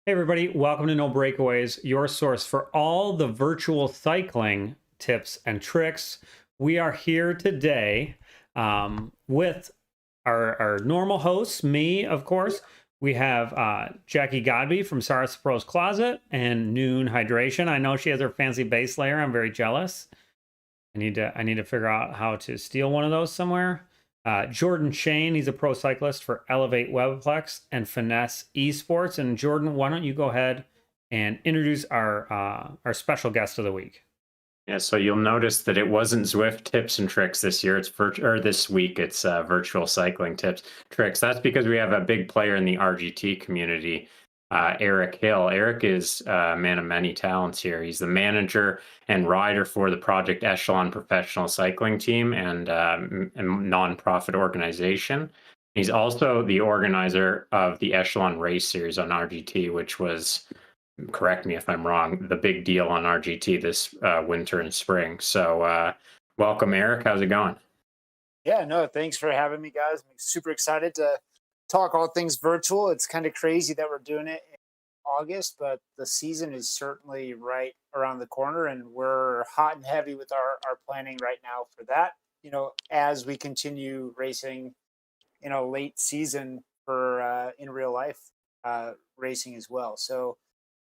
Hey, everybody, welcome to No Breakaways, your source for all the virtual cycling tips and tricks. We are here today with our normal hosts, me, of course. We have Jackie Godby from Sarah's Pro's Closet and Noon Hydration. I know she has her fancy base layer. I'm very jealous. I need to figure out how to steal one of those somewhere. Jordan Shane, he's a pro cyclist for Elevate Webplex and Finesse Esports. And Jordan, why don't you go ahead and introduce our special guest of the week? Yeah, so you'll notice that it wasn't Zwift tips and tricks this year. It's or this week. It's virtual cycling tips tricks. That's because we have a big player in the RGT community, Eric Hill. Eric is a man of many talents here. He's the manager and rider for the Project Echelon professional cycling team and a nonprofit organization. He's also the organizer of the Echelon race series on RGT, which was, correct me if I'm wrong, the big deal on RGT this winter and spring. So, welcome, Eric. How's it going? Yeah, no, thanks for having me, guys. I'm super excited to talk all things virtual. It's kind of crazy that we're doing it in August, but the season is certainly right around the corner, and we're hot and heavy with our planning right now for that. As we continue racing late season for in real life racing as well. So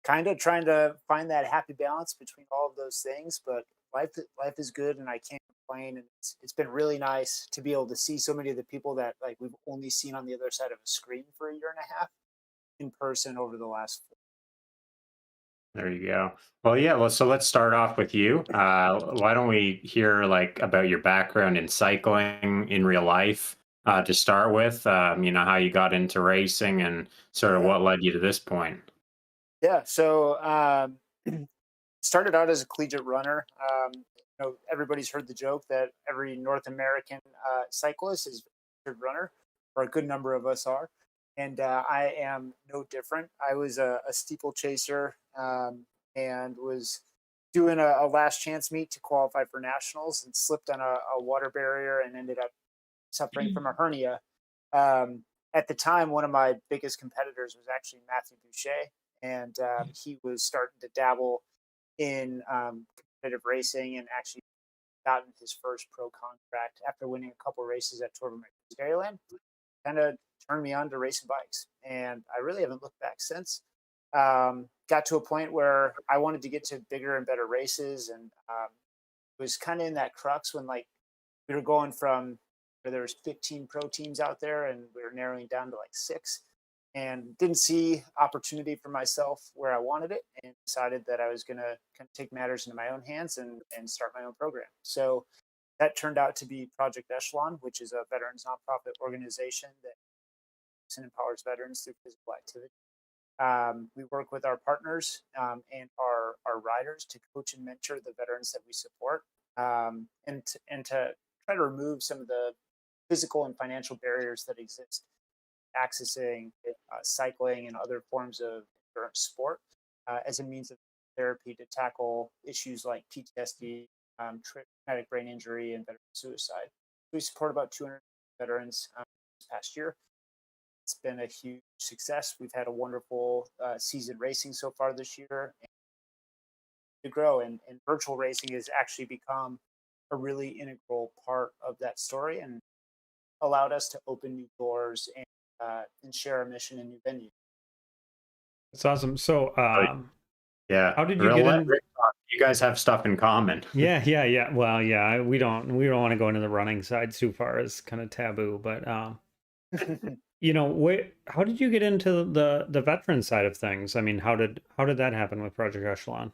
kind of trying to find that happy balance between all of those things, but life is good and I can't complain. And it's been really nice to be able to see so many of the people that like we've only seen on the other side of a screen for a year and a half in person over the last. There you go. Well, yeah. Well, so let's start off with you. Why don't we hear like about your background in cycling in real life to start with? How you got into racing and sort of Yeah, what led you to this point. yeah. So started out as a collegiate runner. Everybody's heard the joke that every North American cyclist is a runner, or a good number of us are. And I am no different. I was a steeple chaser and was doing a last chance meet to qualify for nationals and slipped on a water barrier and ended up suffering from a hernia. At the time, one of my biggest competitors was actually Matthew Boucher, and he was starting to dabble in competitive racing and actually gotten his first pro contract after winning a couple races at Tour of Dairyland. Kind of turned me on to racing bikes, and I really haven't looked back since. Got to a point where I wanted to get to bigger and better races, and was kind of in that crux when like we were going from where there was 15 pro teams out there, and we were narrowing down to like six, and didn't see opportunity for myself where I wanted it, and decided that I was going to kind of take matters into my own hands and start my own program. So that turned out to be Project Echelon, which is a veterans nonprofit organization that empowers veterans through physical activity. We work with our partners and our riders to coach and mentor the veterans that we support, and to try to remove some of the physical and financial barriers that exist accessing cycling and other forms of endurance sport as a means of therapy to tackle issues like PTSD, traumatic brain injury, and veteran suicide. We support about 200 veterans this past year. It's been a huge success. We've had a wonderful season racing so far this year, and to grow. And virtual racing has actually become a really integral part of that story and allowed us to open new doors and share our mission in new venues. That's awesome. So, Oh, yeah, how did you real get let in? Rick talk. You guys have stuff in common. Yeah. Well, yeah, we don't want to go into the running side too far. It's kind of taboo, but how did you get into the veteran side of things? I mean, how did that happen with Project Echelon?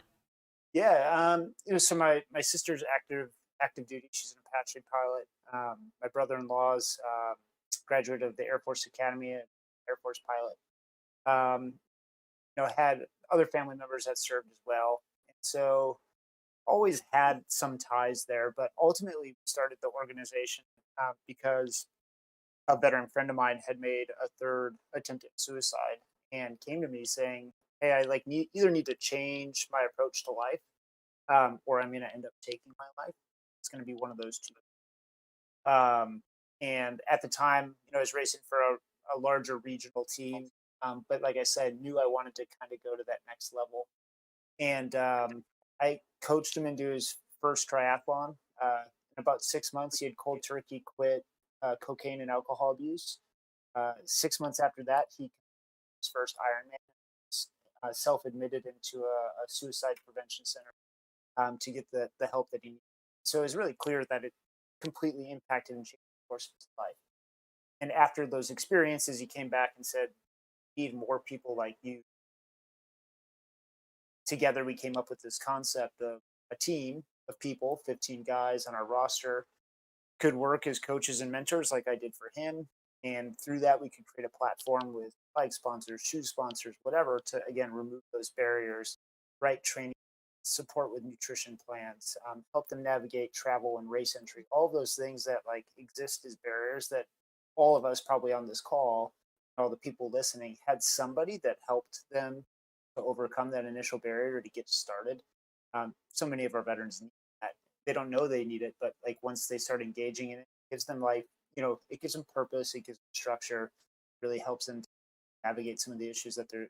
Yeah, so my sister's active duty. She's an Apache pilot. My brother-in-law's graduate of the Air Force Academy, and Air Force pilot. Um, had other family members that served as well, and so always had some ties there. But ultimately, we started the organization because a veteran friend of mine had made a third attempt at suicide and came to me saying, "Hey, I like either need to change my approach to life, or I'm going to end up taking my life. It's going to be one of those two." And at the time, I was racing for a larger regional team But like I said, knew I wanted to kind of go to that next level. And I coached him into his first triathlon. In about 6 months, he had cold turkey quit cocaine and alcohol abuse. 6 months after that, he his first Ironman, self-admitted into a suicide prevention center to get the help that he needed. So it was really clear that it completely impacted and changed the course of his life. And after those experiences, he came back and said, "We need more people like you." Together, we came up with this concept of a team of people, 15 guys on our roster, could work as coaches and mentors like I did for him. And through that, we could create a platform with bike sponsors, shoe sponsors, whatever, to again remove those barriers, right training, support with nutrition plans, help them navigate travel and race entry, all those things that like exist as barriers that all of us probably on this call, all the people listening, had somebody that helped them to overcome that initial barrier to get started. So many of our veterans need that. They don't know they need it, but like once they start engaging in it, it gives them like, it gives them purpose, it gives them structure, really helps them navigate some of the issues that they're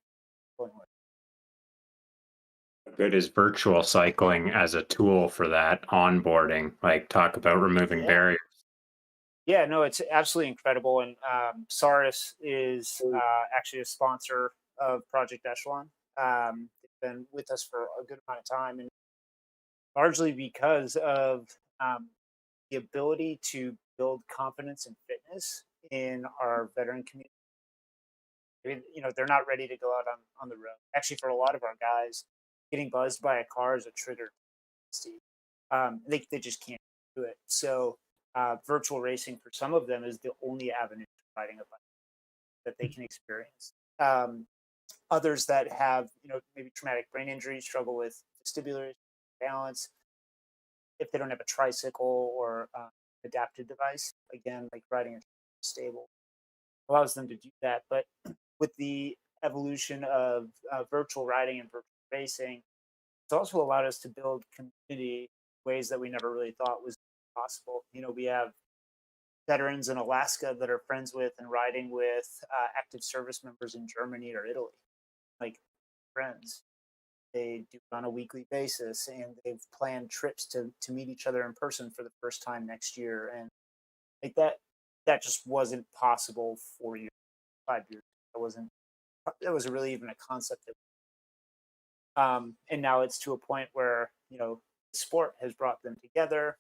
going with. Good is virtual cycling as a tool for that onboarding? Like, talk about removing Yeah. barriers. Yeah, no, it's absolutely incredible. And Saris is actually a sponsor of Project Echelon. They've been with us for a good amount of time, and largely because of the ability to build confidence and fitness in our veteran community. I mean, they're not ready to go out on the road. Actually, for a lot of our guys, getting buzzed by a car is a trigger. They just can't do it. So, virtual racing for some of them is the only avenue to riding a bike that they can experience. Others that have, maybe traumatic brain injury, struggle with vestibular balance, if they don't have a tricycle or adaptive device, again, like riding a stable allows them to do that. But with the evolution of virtual riding and virtual racing, it's also allowed us to build community ways that we never really thought was possible. We have veterans in Alaska that are friends with and riding with active service members in Germany or Italy, like friends. They do it on a weekly basis, and they've planned trips to meet each other in person for the first time next year. And like that just wasn't possible 4 years, 5 years. That wasn't really even a concept. And now it's to a point where sport has brought them together.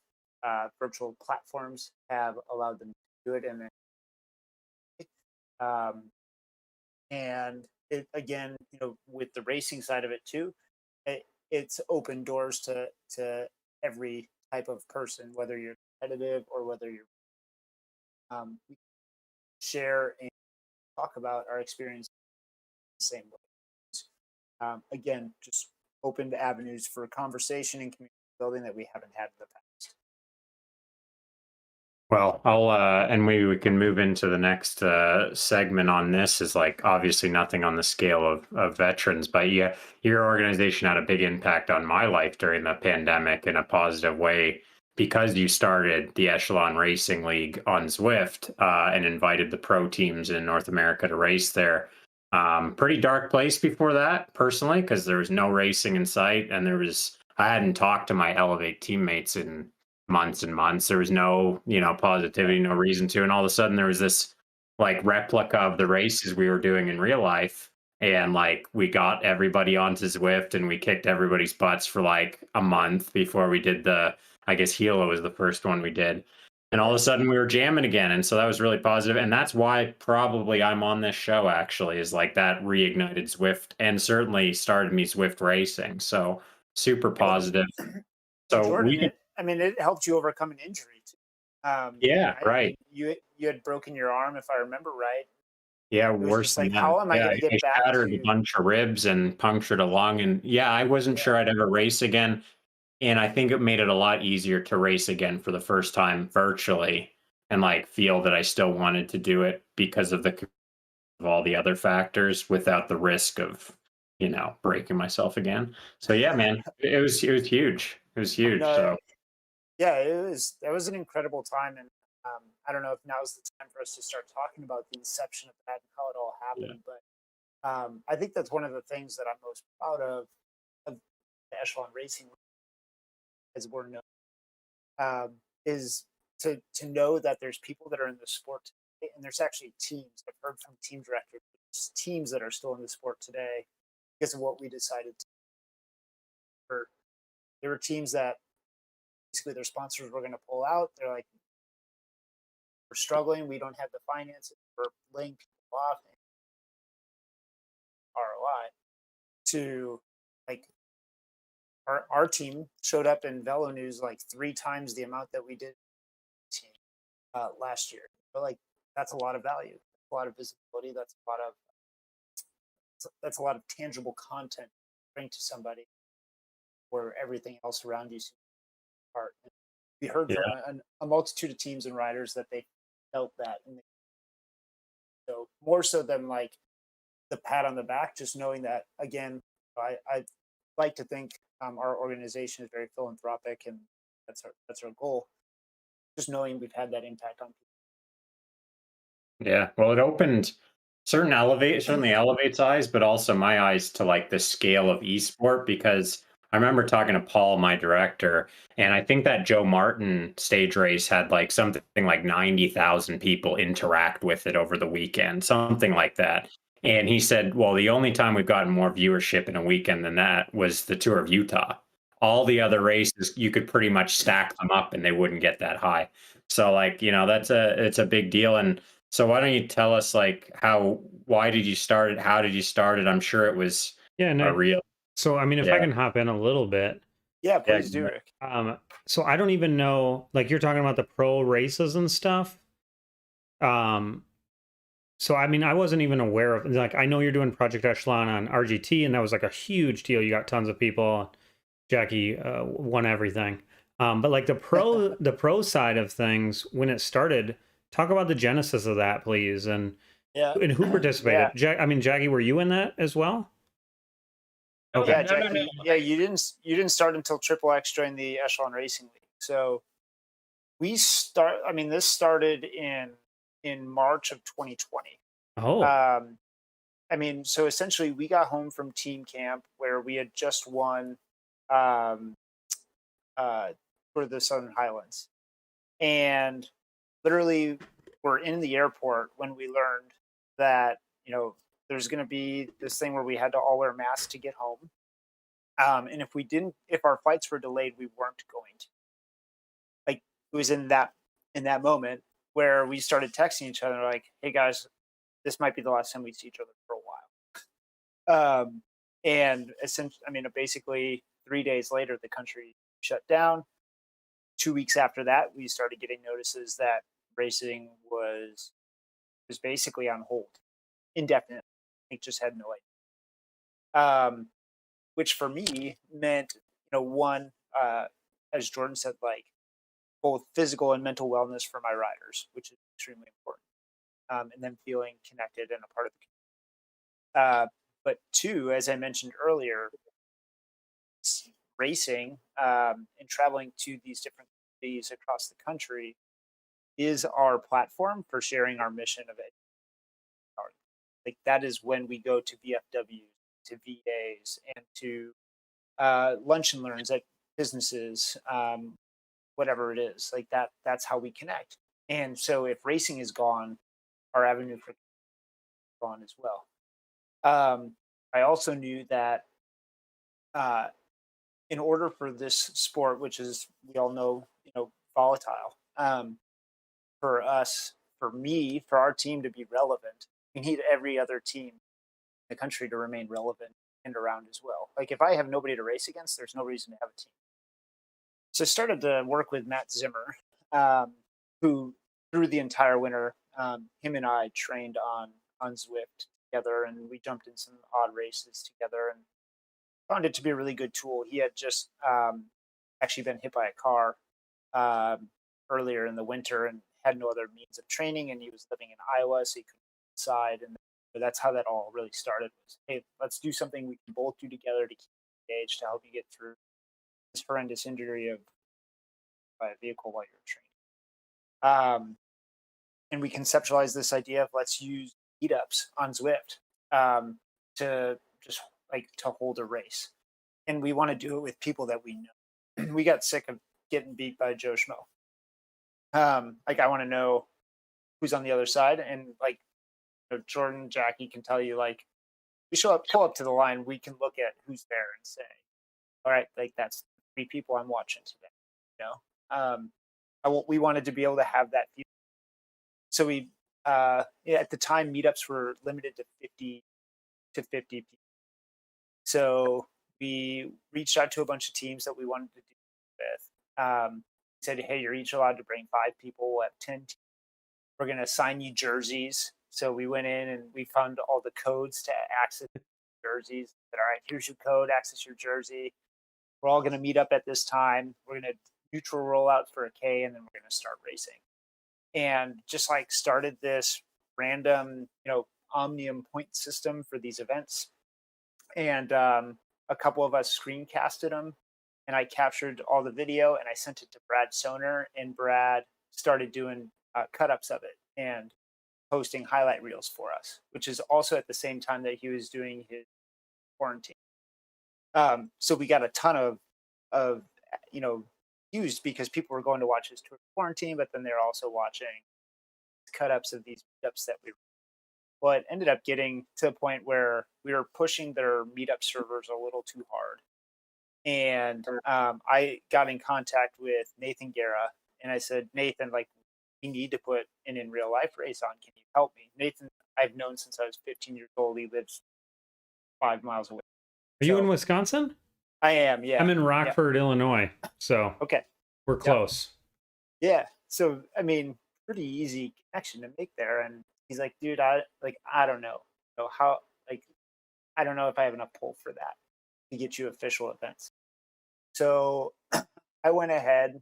Virtual platforms have allowed them to do it, um, and it again, with the racing side of it too, it's open doors to every type of person, whether you're competitive or whether you're we share and talk about our experience the same way. Again, just open to avenues for conversation and community building that we haven't had in the past. Well, and maybe we can move into the next segment on this is like obviously nothing on the scale of veterans, but yeah, your organization had a big impact on my life during the pandemic in a positive way because you started the Echelon Racing League on Zwift and invited the pro teams in North America to race there. Pretty dark place before that, personally, because there was no racing in sight, and I hadn't talked to my Elevate teammates in months and months. There was no, Yeah. positivity, no reason to. And all of a sudden there was this like replica of the races we were doing in real life. And like we got everybody onto Zwift and we kicked everybody's butts for like a month before we did I guess Gila was the first one we did. And all of Yeah. a sudden we were jamming again. And so that was really positive. And that's why probably I'm on this show actually, is like that reignited Zwift and certainly started me Zwift racing. So super Well, positive. well, So we Jordan, can, it helped you overcome an injury too. yeah, Right? I right. mean, you had broken your arm, if I remember right. Yeah, It was worse just than like, that. how am I Yeah, going to I get back shattered a to? bunch of ribs and punctured a lung, and yeah, I wasn't Yeah. sure I'd ever race again. And I think it made it a lot easier to race again for the first time virtually, and like feel that I still wanted to do it because of of all the other factors without the risk of, breaking myself again. So yeah, man, it was huge. It was huge. No, So yeah, that was an incredible time, and I don't know if now's the time for us to start talking about the inception of that and how it all yeah. happened, but I think that's one of the things that I'm most proud of the Echelon Racing, as we're known, is to know that there's people that are in the sport today, and there's actually teams. I've heard from team directors, teams that are still in the sport today because of what we decided to. For there were teams that basically their sponsors were going to pull out. They're like, we're struggling. We don't have the finances. We're laying people off. And ROI to like our team showed up in Velo News like 3 times the amount that we did team last year. But like that's a lot of value, a lot of visibility. That's a lot of tangible content to bring to somebody where everything else around you seems apart. We heard Yeah. from a multitude of teams and riders that they felt that, and so more so than like the pat on the back, just knowing that again, I like to think our organization is very philanthropic, and that's our goal. Just knowing we've had that impact on people. Yeah. Well, it opened certainly elevates eyes, but also my eyes to like the scale of esport because I remember talking to Paul, my director, and I think that Joe Martin stage race had like something like 90,000 people interact with it over the weekend, something like that. And he said, well, the only time we've gotten more viewership in a weekend than that was the Tour of Utah. All the other races, you could pretty much stack them up and they wouldn't get that high. So like, it's a big deal. And so why don't you tell us like why did you start it? How did you start it? I'm sure it was Yeah, a no. real So I mean, if I yeah. can hop in a little bit, Yeah, Yeah. please do, Rick. so I don't even know, like you're talking about the pro races and stuff. Um, so I mean, I wasn't even aware of, like, I know you're doing Project Echelon on RGT, and that was like a huge deal. You got tons of people. Jackie won everything. But like the pro side of things, when it started, talk about the genesis of that, please, and Yeah. who participated. Yeah. I mean, Jackie, were you in that as well? Okay. Yeah, Jackie. Yeah, you didn't start until Triple X joined the Echelon Racing League. So I mean, this started in March of 2020. Oh, I mean, so essentially we got home from team camp where we had just won um for the Southern Highlands. And literally we're in the airport when we learned that, there's going to be this thing where we had to all wear masks to get home. And if our flights were delayed, we weren't going to. Like it was in that moment where we started texting each other like, "Hey guys, this might be the last time we see each other for a while." And essentially, I mean, basically 3 days later, the country shut down. 2 weeks after that, we started getting notices that racing was basically on hold indefinitely. It just had no idea. Which for me meant, one, as Jordan said, like both physical and mental wellness for my riders, which is extremely important. And then feeling connected and a part of the community. But two, as I mentioned earlier, racing and traveling to these different communities across the country is our platform for sharing our mission of it. Like that is when we go to VFWs, to VAs, and to lunch and learns at businesses, whatever it is. Like that's how we connect. And so if racing is gone, our avenue for gone as well. I also knew that in order for this sport, which is we all know, volatile, for us, for me, for our team to be relevant, we need every other team in the country to remain relevant and around as well. Like if I have nobody to race against, there's no reason to have a team. So I started to work with Matt Zimmer, who through the entire winter, him and I trained on Zwift together, and we jumped in some odd races together, and found it to be a really good tool. He had just actually been hit by a car earlier in the winter and had no other means of training, and he was living in Iowa, so he couldn't go outside. And that's how that all really started. Was, hey, let's do something we can both do together to keep you engaged, to help you get through this horrendous injury of by a vehicle while you're training. And we conceptualized this idea of let's use meetups on Zwift. to just like to hold a race, and we want to do it with people that we know. We got sick of getting beat by Joe Schmo. Like I want to know who's on the other side, and like Jordan, Jacquie can tell you like we pull up to the line, we can look at who's there and say, all right, like that's 3 people I'm watching today. You know, we wanted to be able to have that feeling. So we, at the time, meetups were limited to 50 people. So we reached out to a bunch of teams that we wanted to do with. Said, hey, you're each allowed to bring 5 people. We'll have 10 teams. We're going to assign you jerseys. So we went in and we found all the codes to access jerseys. Said, all right, here's your code, access your jersey. We're all going to meet up at this time. We're going to neutral rollout for a K, and then we're going to start racing. And just like started this random, omnium point system for these events. And a couple of us screencasted them, and I captured all the video and I sent it to Brad Soner, and Brad started doing cut-ups of it and posting highlight reels for us, which is also at the same time that he was doing his quarantine. So we got a ton of used because people were going to watch his tour quarantine, but then they're also watching cut-ups of these meetups that we. Well, it ended up getting to a point where we were pushing their meetup servers a little too hard, and I got in contact with Nathan Guerra, and I said, Nathan, like we need to put an in real life race on. Can you help me? Nathan, I've known since I was 15 years old. He lives 5 miles away. Are you in Wisconsin? I am, yeah. I'm in Rockford, Illinois. So okay, we're close. Yeah. So I mean, pretty easy connection to make there. And he's like, dude, I don't know, how, like, I don't know if I have enough pull for that to get you official events. So I went ahead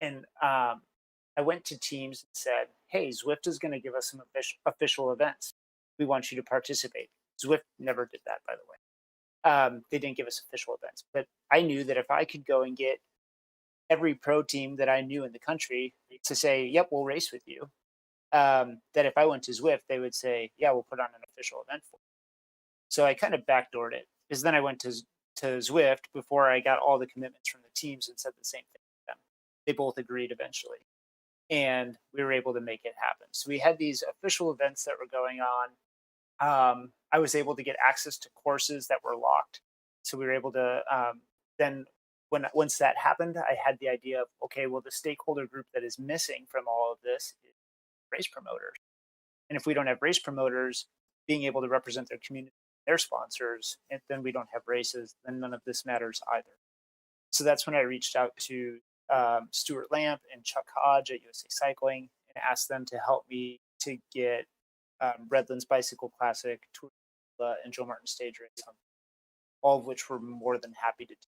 and I went to teams and said, hey, Zwift is going to give us some official events. We want you to participate. Zwift never did that, by the way. They didn't give us official events, but I knew that if I could go and get every pro team that I knew in the country to say, yep, we'll race with you, that if I went to Zwift, they would say, yeah, we'll put on an official event for you. So I kind of backdoored it, because then I went to Zwift before I got all the commitments from the teams and said the same thing to them. They both agreed eventually, and we were able to make it happen. So we had these official events that were going on. I was able to get access to courses that were locked. So we were able to, then once that happened, I had the idea of, okay, well, the stakeholder group that is missing from all of this is race promoters. And if we don't have race promoters being able to represent their community, their sponsors, and then we don't have races, then none of this matters either. So that's when I reached out to Stuart Lamp and Chuck Hodge at USA Cycling and asked them to help me to get Redlands Bicycle Classic, Tour and Joe Martin Stage Race, all of which we're more than happy to do.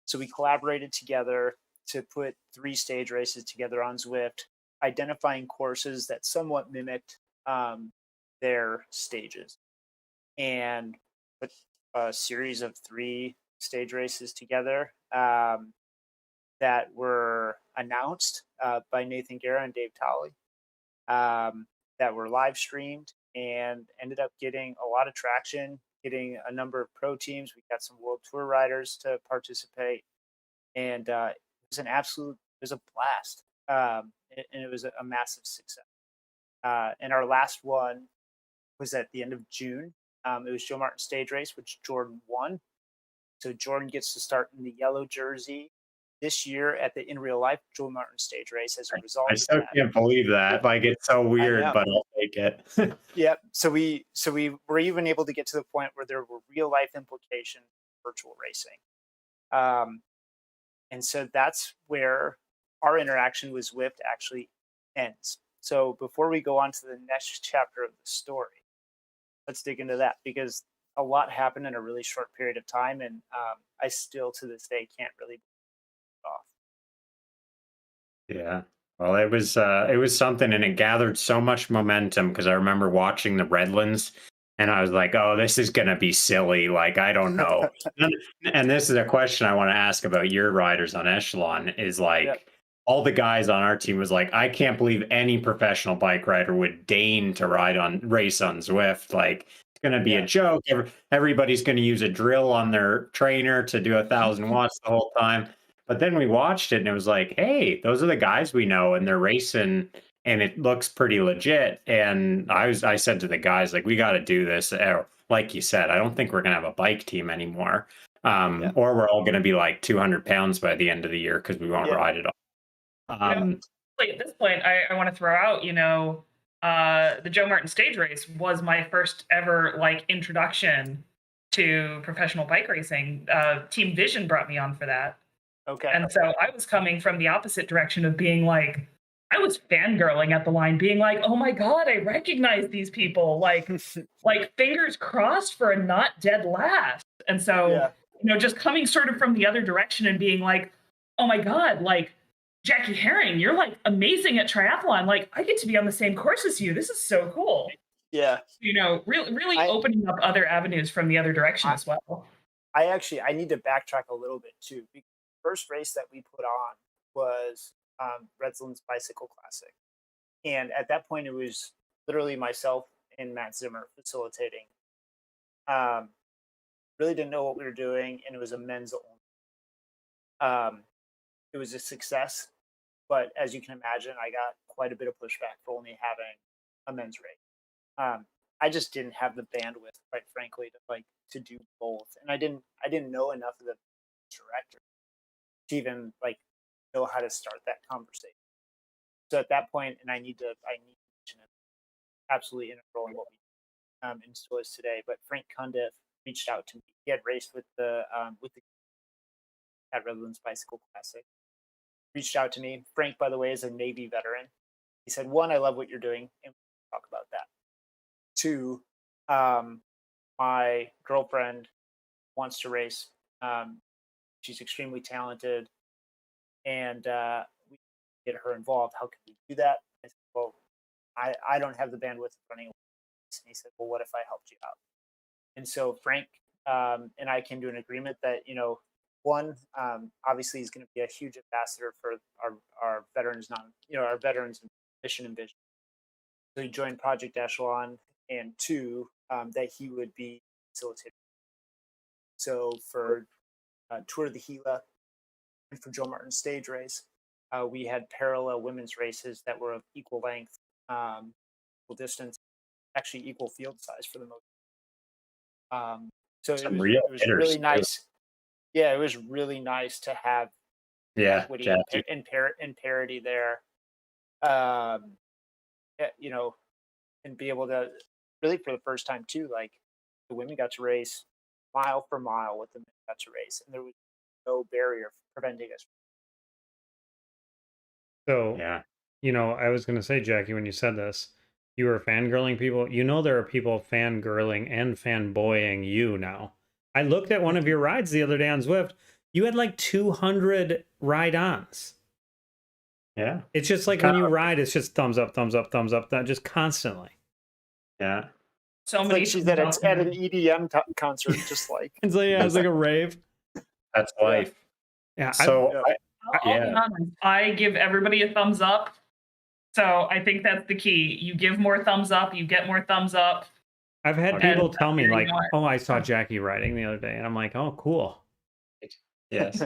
So we collaborated together to put 3 stage races together on Zwift, identifying courses that somewhat mimicked their stages, and put a series of 3 stage races together that were announced by Nathan Guerra and Dave Tolley, that were live streamed and ended up getting a lot of traction, getting a number of pro teams. We got some world tour riders to participate, and it was a blast, and it was a massive success. And our last one was at the end of June. It was Joe Martin Stage Race, which Jordan won. So Jordan gets to start in the yellow jersey this year at the In Real Life Joe Martin Stage Race as a result. I still can't believe that. Like, it's so weird, but I'll take it. Yeah. So we were even able to get to the point where there were real life implications of virtual racing. And so that's where our interaction with Zwift actually ends. So before we go on to the next chapter of the story, let's dig into that, because a lot happened in a really short period of time, and I still to this day can't really off. Yeah. Well, it was something, and it gathered so much momentum, because I remember watching the Redlands and I was like, oh, this is going to be silly. Like, I don't know. And this is a question I want to ask about your riders on Echelon is like, all the guys on our team was like, I can't believe any professional bike rider would deign to race on Zwift. Like, going to be a joke. Everybody's going to use a drill on their trainer to do 1,000 watts the whole time. But then we watched it and it was like, hey, those are the guys we know and they're racing and it looks pretty legit. And I said to the guys, like, we got to do this. Like you said, I don't think we're going to have a bike team anymore. Or we're all going to be like 200 pounds by the end of the year because we won't ride it all. At this point, I want to throw out, the Joe Martin stage race was my first ever like introduction to professional bike racing. Team Vision brought me on for that. Okay. And so I was coming from the opposite direction of being like, I was fangirling at the line, being like, oh my God, I recognize these people. Like fingers crossed for a not dead last. And so, just coming sort of from the other direction and being like, oh my God, like Jacquie Herring, you're like amazing at triathlon. Like I get to be on the same course as you. This is so cool. Yeah. Really opening up other avenues from the other direction as well. I need to backtrack a little bit too. Because the first race that we put on was Redlands Bicycle Classic. And at that point, it was literally myself and Matt Zimmer facilitating. Really didn't know what we were doing, and it was a men's only. It was a success, but as you can imagine, I got quite a bit of pushback for only having a men's race. I just didn't have the bandwidth, quite frankly, to do both, and I didn't know enough of the director to even know how to start that conversation. So at that point, and I need to mention it, absolutely integral in what we do, and still is today. But Frank Cundiff reached out to me. He had raced with the at Redlands Bicycle Classic. Reached out to me. Frank, by the way, is a Navy veteran. He said, one, I love what you're doing, and we'll talk about that. Two, my girlfriend wants to race. She's extremely talented, and we get her involved. How can we do that? I said, well, I don't have the bandwidth of running. And he said, well, what if I helped you out? And so Frank and I came to an agreement that, one, obviously he's going to be a huge ambassador for our veterans, our veterans mission and vision. So he joined Project Echelon, and two, that he would be facilitator. So for Tour de the Gila and for Joe Martin stage race, we had parallel women's races that were of equal length, equal distance, actually equal field size for the most. So it was really nice. Yeah, it was really nice to have equity and parity there. And be able to really for the first time too, the women got to race mile for mile with the men got to race, and there was no barrier preventing us. So, I was going to say, Jacquie, when you said this, you were fangirling people. There are people fangirling and fanboying you now. I looked at one of your rides the other day on Zwift. You had like 200 ride-ons. Yeah. It's just like when you ride, it's just thumbs up, thumbs up, thumbs up, just constantly. Yeah. So many. She's at an EDM concert, just like. It's like a rave. That's life. Yeah. So I'll be honest. I give everybody a thumbs up. So I think that's the key. You give more thumbs up, you get more thumbs up. I've had people tell me like, "Oh, I saw Jacquie riding the other day," and I'm like, "Oh, cool." Yes.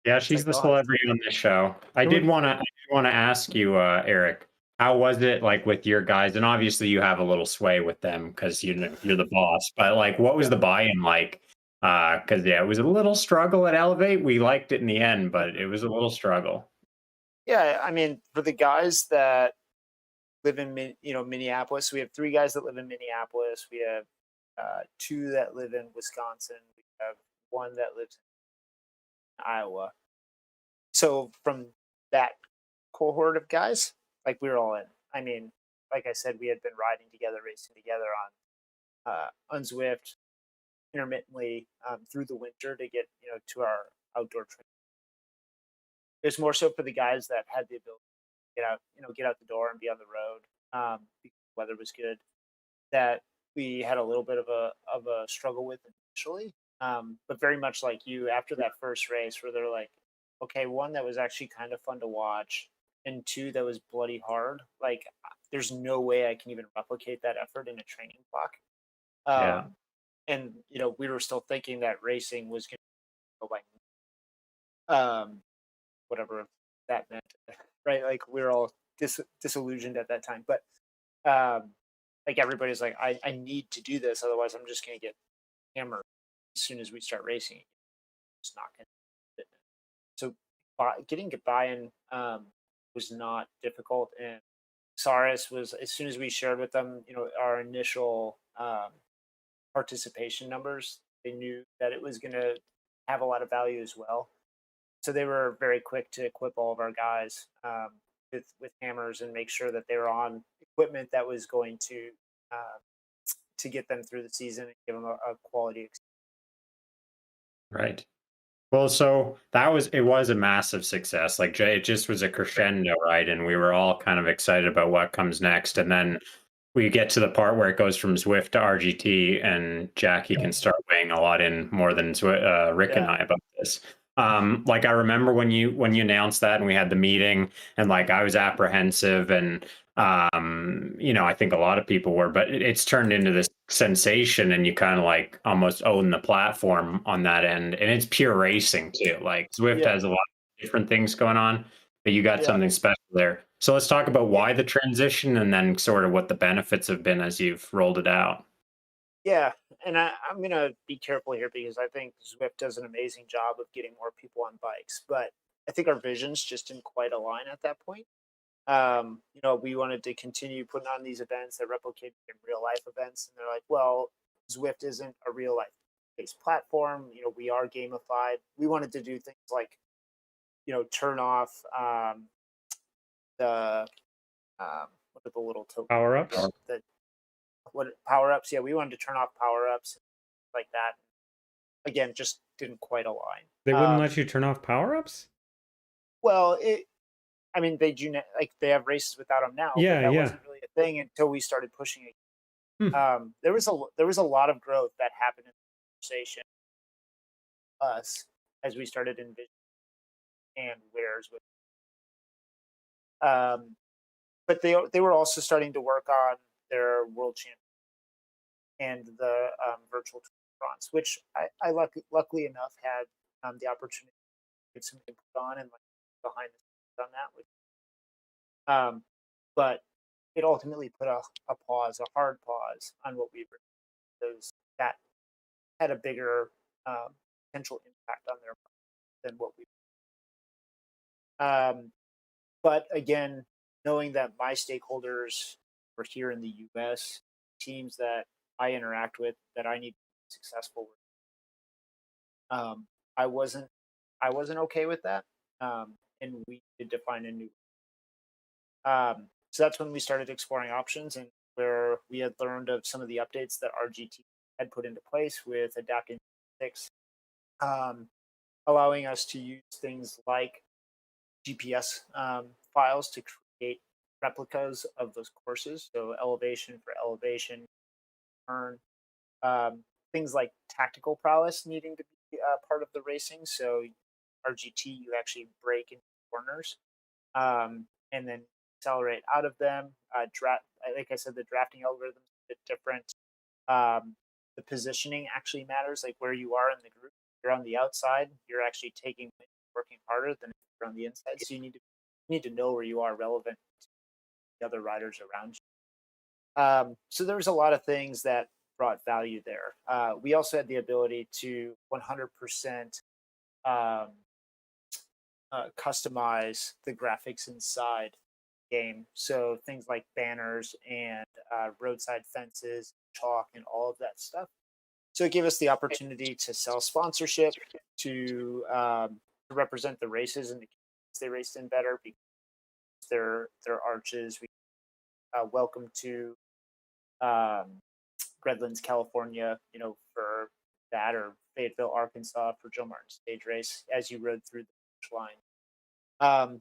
Yeah, she's the celebrity on this show. I did want to ask you, Eric, how was it like with your guys? And obviously, you have a little sway with them because you're the boss. But like, what was the buy-in like? Because it was a little struggle at Elevate. We liked it in the end, but it was a little struggle. Yeah, I mean, for the guys that live in Minneapolis, we have 3 guys that live in Minneapolis. We have 2 that live in Wisconsin. We have 1 that lives in Iowa. So from that cohort of guys, we were all in. I mean, like I said, we had been riding together, racing together on Zwift intermittently through the winter to get to our outdoor training. It was more so for the guys that had the ability to get out the door and be on the road because the weather was good, that we had a little bit of a struggle with initially. But very much like you, after that first race where they're like, okay, 1 that was actually kind of fun to watch, and 2 that was bloody hard. There's no way I can even replicate that effort in a training block. Yeah. And we were still thinking that racing was going to go by whatever that meant, right? Like we were all disillusioned at that time, but like everybody's like, I need to do this, otherwise I'm just going to get hammered as soon as we start racing. It's not going to. So getting buy-in was not difficult, and Saris was, as soon as we shared with them, our initial participation numbers, they knew that it was going to have a lot of value as well. So they were very quick to equip all of our guys with hammers and make sure that they were on equipment that was going to get them through the season and give them a quality experience. Right. Well, so it was a massive success. Like it just was a crescendo, right? And we were all kind of excited about what comes next. And then we get to the part where it goes from Zwift to RGT, and Jackie can start weighing a lot in more than Rick and I about this. Like I remember when you announced that, and we had the meeting, and like I was apprehensive, and I think a lot of people were, but it's turned into this sensation, and you kind of like almost own the platform on that end, and it's pure racing too. Like Zwift has a lot of different things going on, but you got something special there. So let's talk about why the transition, and then sort of what the benefits have been as you've rolled it out. Yeah, and I'm going to be careful here because I think Zwift does an amazing job of getting more people on bikes, but I think our visions just didn't quite align at that point. We wanted to continue putting on these events that replicate in real life events, and they're like, well, Zwift isn't a real life based platform. We are gamified. We wanted to do things like, turn off the what are the little tokens? Power ups. What power ups? Yeah, we wanted to turn off power ups like that. Again, just didn't quite align. They wouldn't let you turn off power ups? Well, they do like they have races without them now. Yeah, but that wasn't really a thing until we started pushing it. There was a lot of growth that happened in the conversation us as we started envisioning and wares with. But they were also starting to work on their world champion and the virtual bronze, which I luckily enough had the opportunity to get some input on and like behind the scenes on that. But it ultimately put a hard pause on what we were, because that had a bigger potential impact on their than what we. But again, knowing that my stakeholders were here in the U.S., teams that I interact with that I need to be successful with, I wasn't okay with that, and we did define a new. So that's when we started exploring options, and where we had learned of some of the updates that RGT had put into place with adapting 6, allowing us to use things like GPS files to create replicas of those courses. So elevation for elevation, turn, things like tactical prowess needing to be part of the racing. So RGT, you actually break into corners and then accelerate out of them. Like I said, the drafting algorithm is a bit different. The positioning actually matters, like where you are in the group. If you're on the outside, you're actually working harder than if you're on the inside. So you need to know where you are relevant to the other riders around you. So there was a lot of things that brought value there. We also had the ability to 100% customize the graphics inside the game. So things like banners and roadside fences, chalk, and all of that stuff. So it gave us the opportunity to sell sponsorship, to represent the races and the communities they raced in better, because their arches. We welcome to Redlands, California, for that, or Fayetteville, Arkansas for Joe Martin's stage race as you rode through the finish line.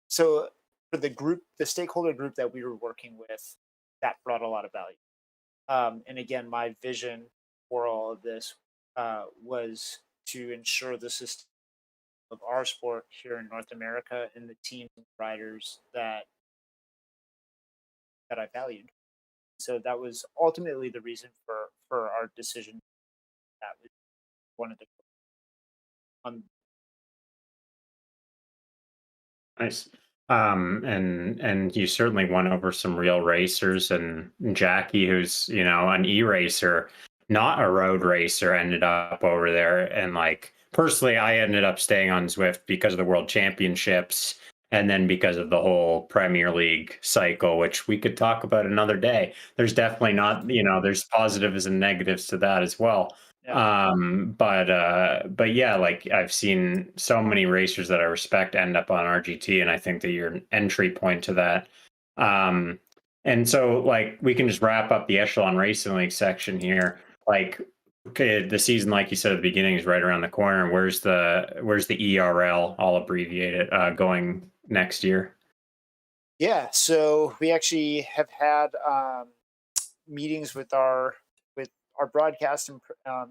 So for the stakeholder group that we were working with, that brought a lot of value. And again, my vision for all of this was to ensure the system of our sport here in North America and the teams and riders that I valued. So that was ultimately the reason for for our decision that we wanted to on. Nice. And you certainly won over some real racers, and Jackie, who's, an e-racer, not a road racer, ended up over there. And like personally, I ended up staying on Zwift because of the World Championships and then because of the whole Premier League cycle, which we could talk about another day. There's definitely not, there's positives and negatives to that as well. Yeah. But yeah, like I've seen so many racers that I respect end up on RGT, and I think that you're an entry point to that. And so like we can just wrap up the Echelon Racing League section here. Like, okay, the season, like you said at the beginning, is right around the corner. Where's the ERL, all abbreviated, going next year? Yeah, so we actually have had meetings with our broadcast and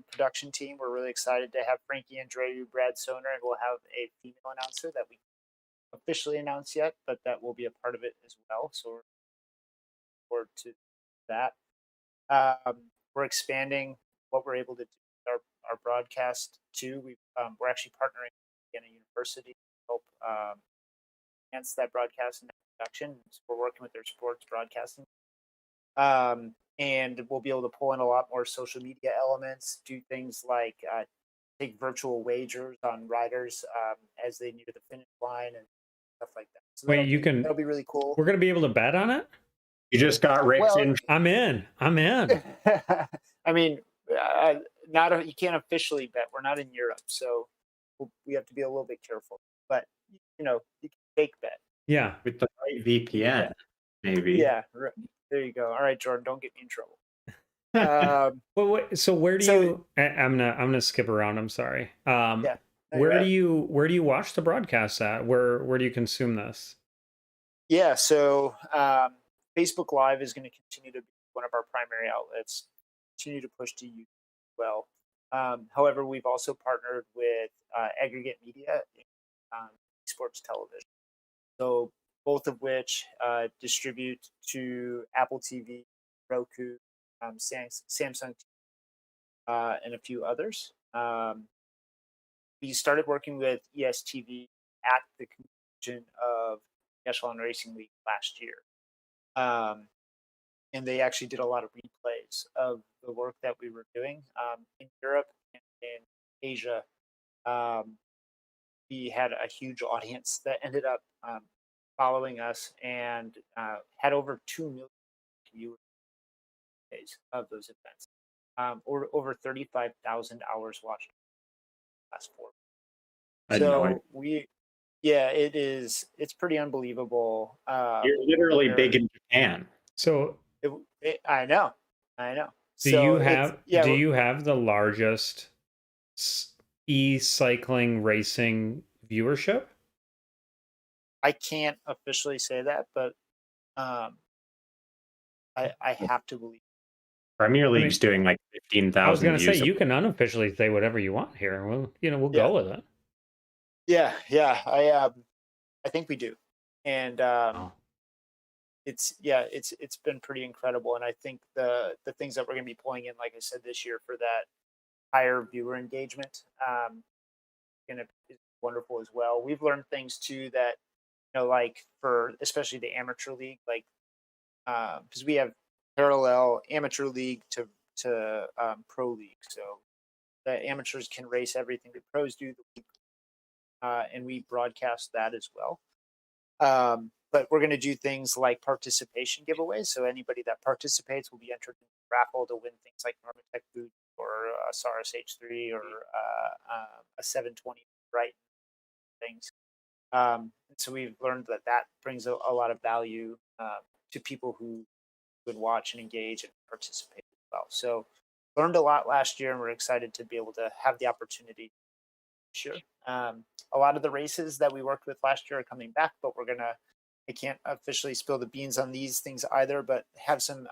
production team. We're really excited to have Frankie Andreu, Brad Soner, and we'll have a female announcer that we officially announced yet, but that will be a part of it as well. So we're looking forward to that. We're expanding what we're able to do with our broadcast too. We're actually partnering in a university to help enhance that broadcast and that production. So we're working with their sports broadcasting. And we'll be able to pull in a lot more social media elements, do things like take virtual wagers on riders as they near the finish line and stuff like that. So Wait, that'll be really cool. We're gonna be able to bet on it. You just got Rick's in. I'm in. I mean, you can't officially bet. We're not in Europe, so we have to be a little bit careful. But you can fake bet. Yeah, With the right VPN, maybe. Yeah, there you go. All right, Jordan, don't get me in trouble. Well, so where do you? I'm gonna skip around. I'm sorry. Yeah. Where do you watch the broadcast at? Where do you consume this? Yeah, so Facebook Live is going to continue to be one of our primary outlets. Continue to push to YouTube as well. However, we've also partnered with Aggregate Media in sports television. So both of which distribute to Apple TV, Roku, Samsung, and a few others. We started working with ESTV at the conclusion of Echelon Racing League last year. And they actually did a lot of replays of the work that we were doing in Europe and in Asia. We had a huge audience that ended up following us and had over 2 million viewers of those events, or over 35,000 hours watched last 4 months. So it's pretty unbelievable. You're literally big in Japan. So I know. Do you have the largest e-cycling racing viewership? I can't officially say that, but I have to believe. Premier League's doing like 15,000. I was going to say you can unofficially say whatever you want here. We'll go with it. Yeah. I think we do, and it's been pretty incredible. And I think the things that we're going to be pulling in, like I said, this year for that higher viewer engagement, is wonderful as well. We've learned things too that like for especially the amateur league, like because we have parallel amateur league to pro league, so the amateurs can race everything the pros do, and we broadcast that as well. But we're going to do things like participation giveaways. So anybody that participates will be entered in the raffle to win things like Normatec boot or a Saurus H3 or a 720 right things. So we've learned that brings a lot of value to people who would watch and engage and participate as well. So learned a lot last year, and we're excited to be able to have the opportunity. Sure. A lot of the races that we worked with last year are coming back, but I can't officially spill the beans on these things either, but have some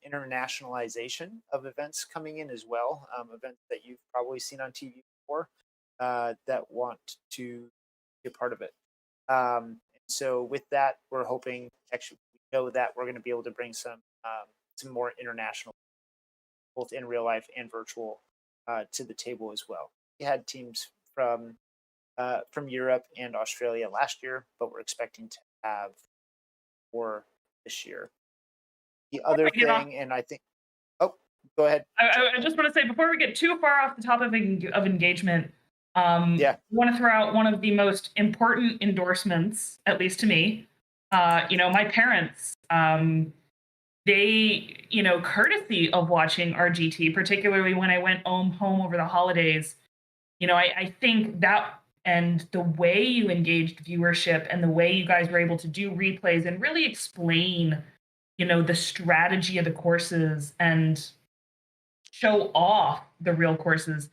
internationalization of events coming in as well. Events that you've probably seen on TV before that want to be a part of it. So with that, we're hoping, actually, we know that we're going to be able to bring some more international both in real life and virtual, to the table as well. We had teams from Europe and Australia last year, but we're expecting to have more this year. The other thing, and I think, oh, go ahead. I just want to say, before we get too far off the topic of engagement, Yeah. I want to throw out one of the most important endorsements, at least to me. My parents, they, courtesy of watching RGT, particularly when I went home over the holidays, I think that, and the way you engaged viewership and the way you guys were able to do replays and really explain, the strategy of the courses and show off the real courses,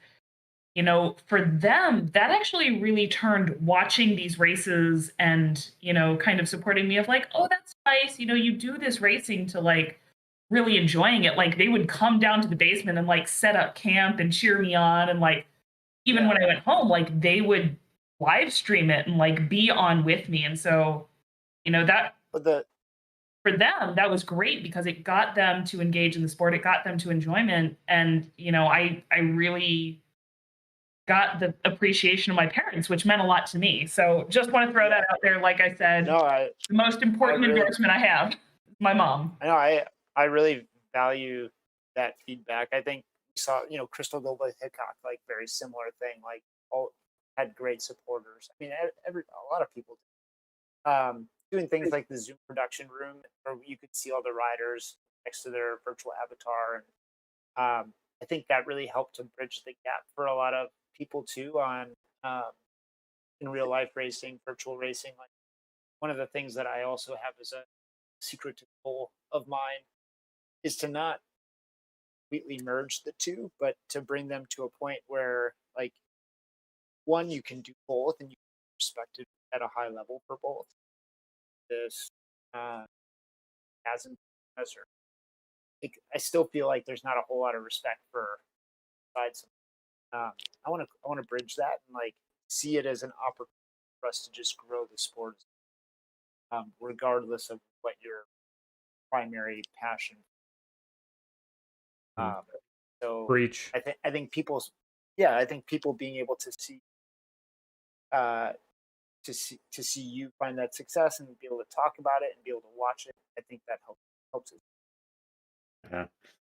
for them, that actually really turned watching these races and, kind of supporting me of like, oh, that's nice. You do this racing to like really enjoying it. Like they would come down to the basement and like set up camp and cheer me on. And like, even when I went home, like they would live stream it and like be on with me. And so, that for them, that was great because it got them to engage in the sport. It got them to enjoyment. And, I really got the appreciation of my parents, which meant a lot to me. So just want to throw that out there. Like I said, the most important endorsement I have is my mom. I really value that feedback. I think we saw, Crystal Goldblum Hickok, like very similar thing, like all had great supporters. I mean, a lot of people doing things like the Zoom production room where you could see all the riders next to their virtual avatar. And I think that really helped to bridge the gap for a lot of people too on in real life racing, virtual racing. Like one of the things that I also have as a secret goal of mine is to not completely merge the two, but to bring them to a point where like one, you can do both and you can be respected at a high level for both. This as an professor, I still feel like there's not a whole lot of respect for sides. I want to bridge that and like see it as an opportunity for us to just grow the sport, regardless of what your primary passion. So Breach. I think people being able to see to see you find that success and be able to talk about it and be able to watch it, I think that helps it. Yeah.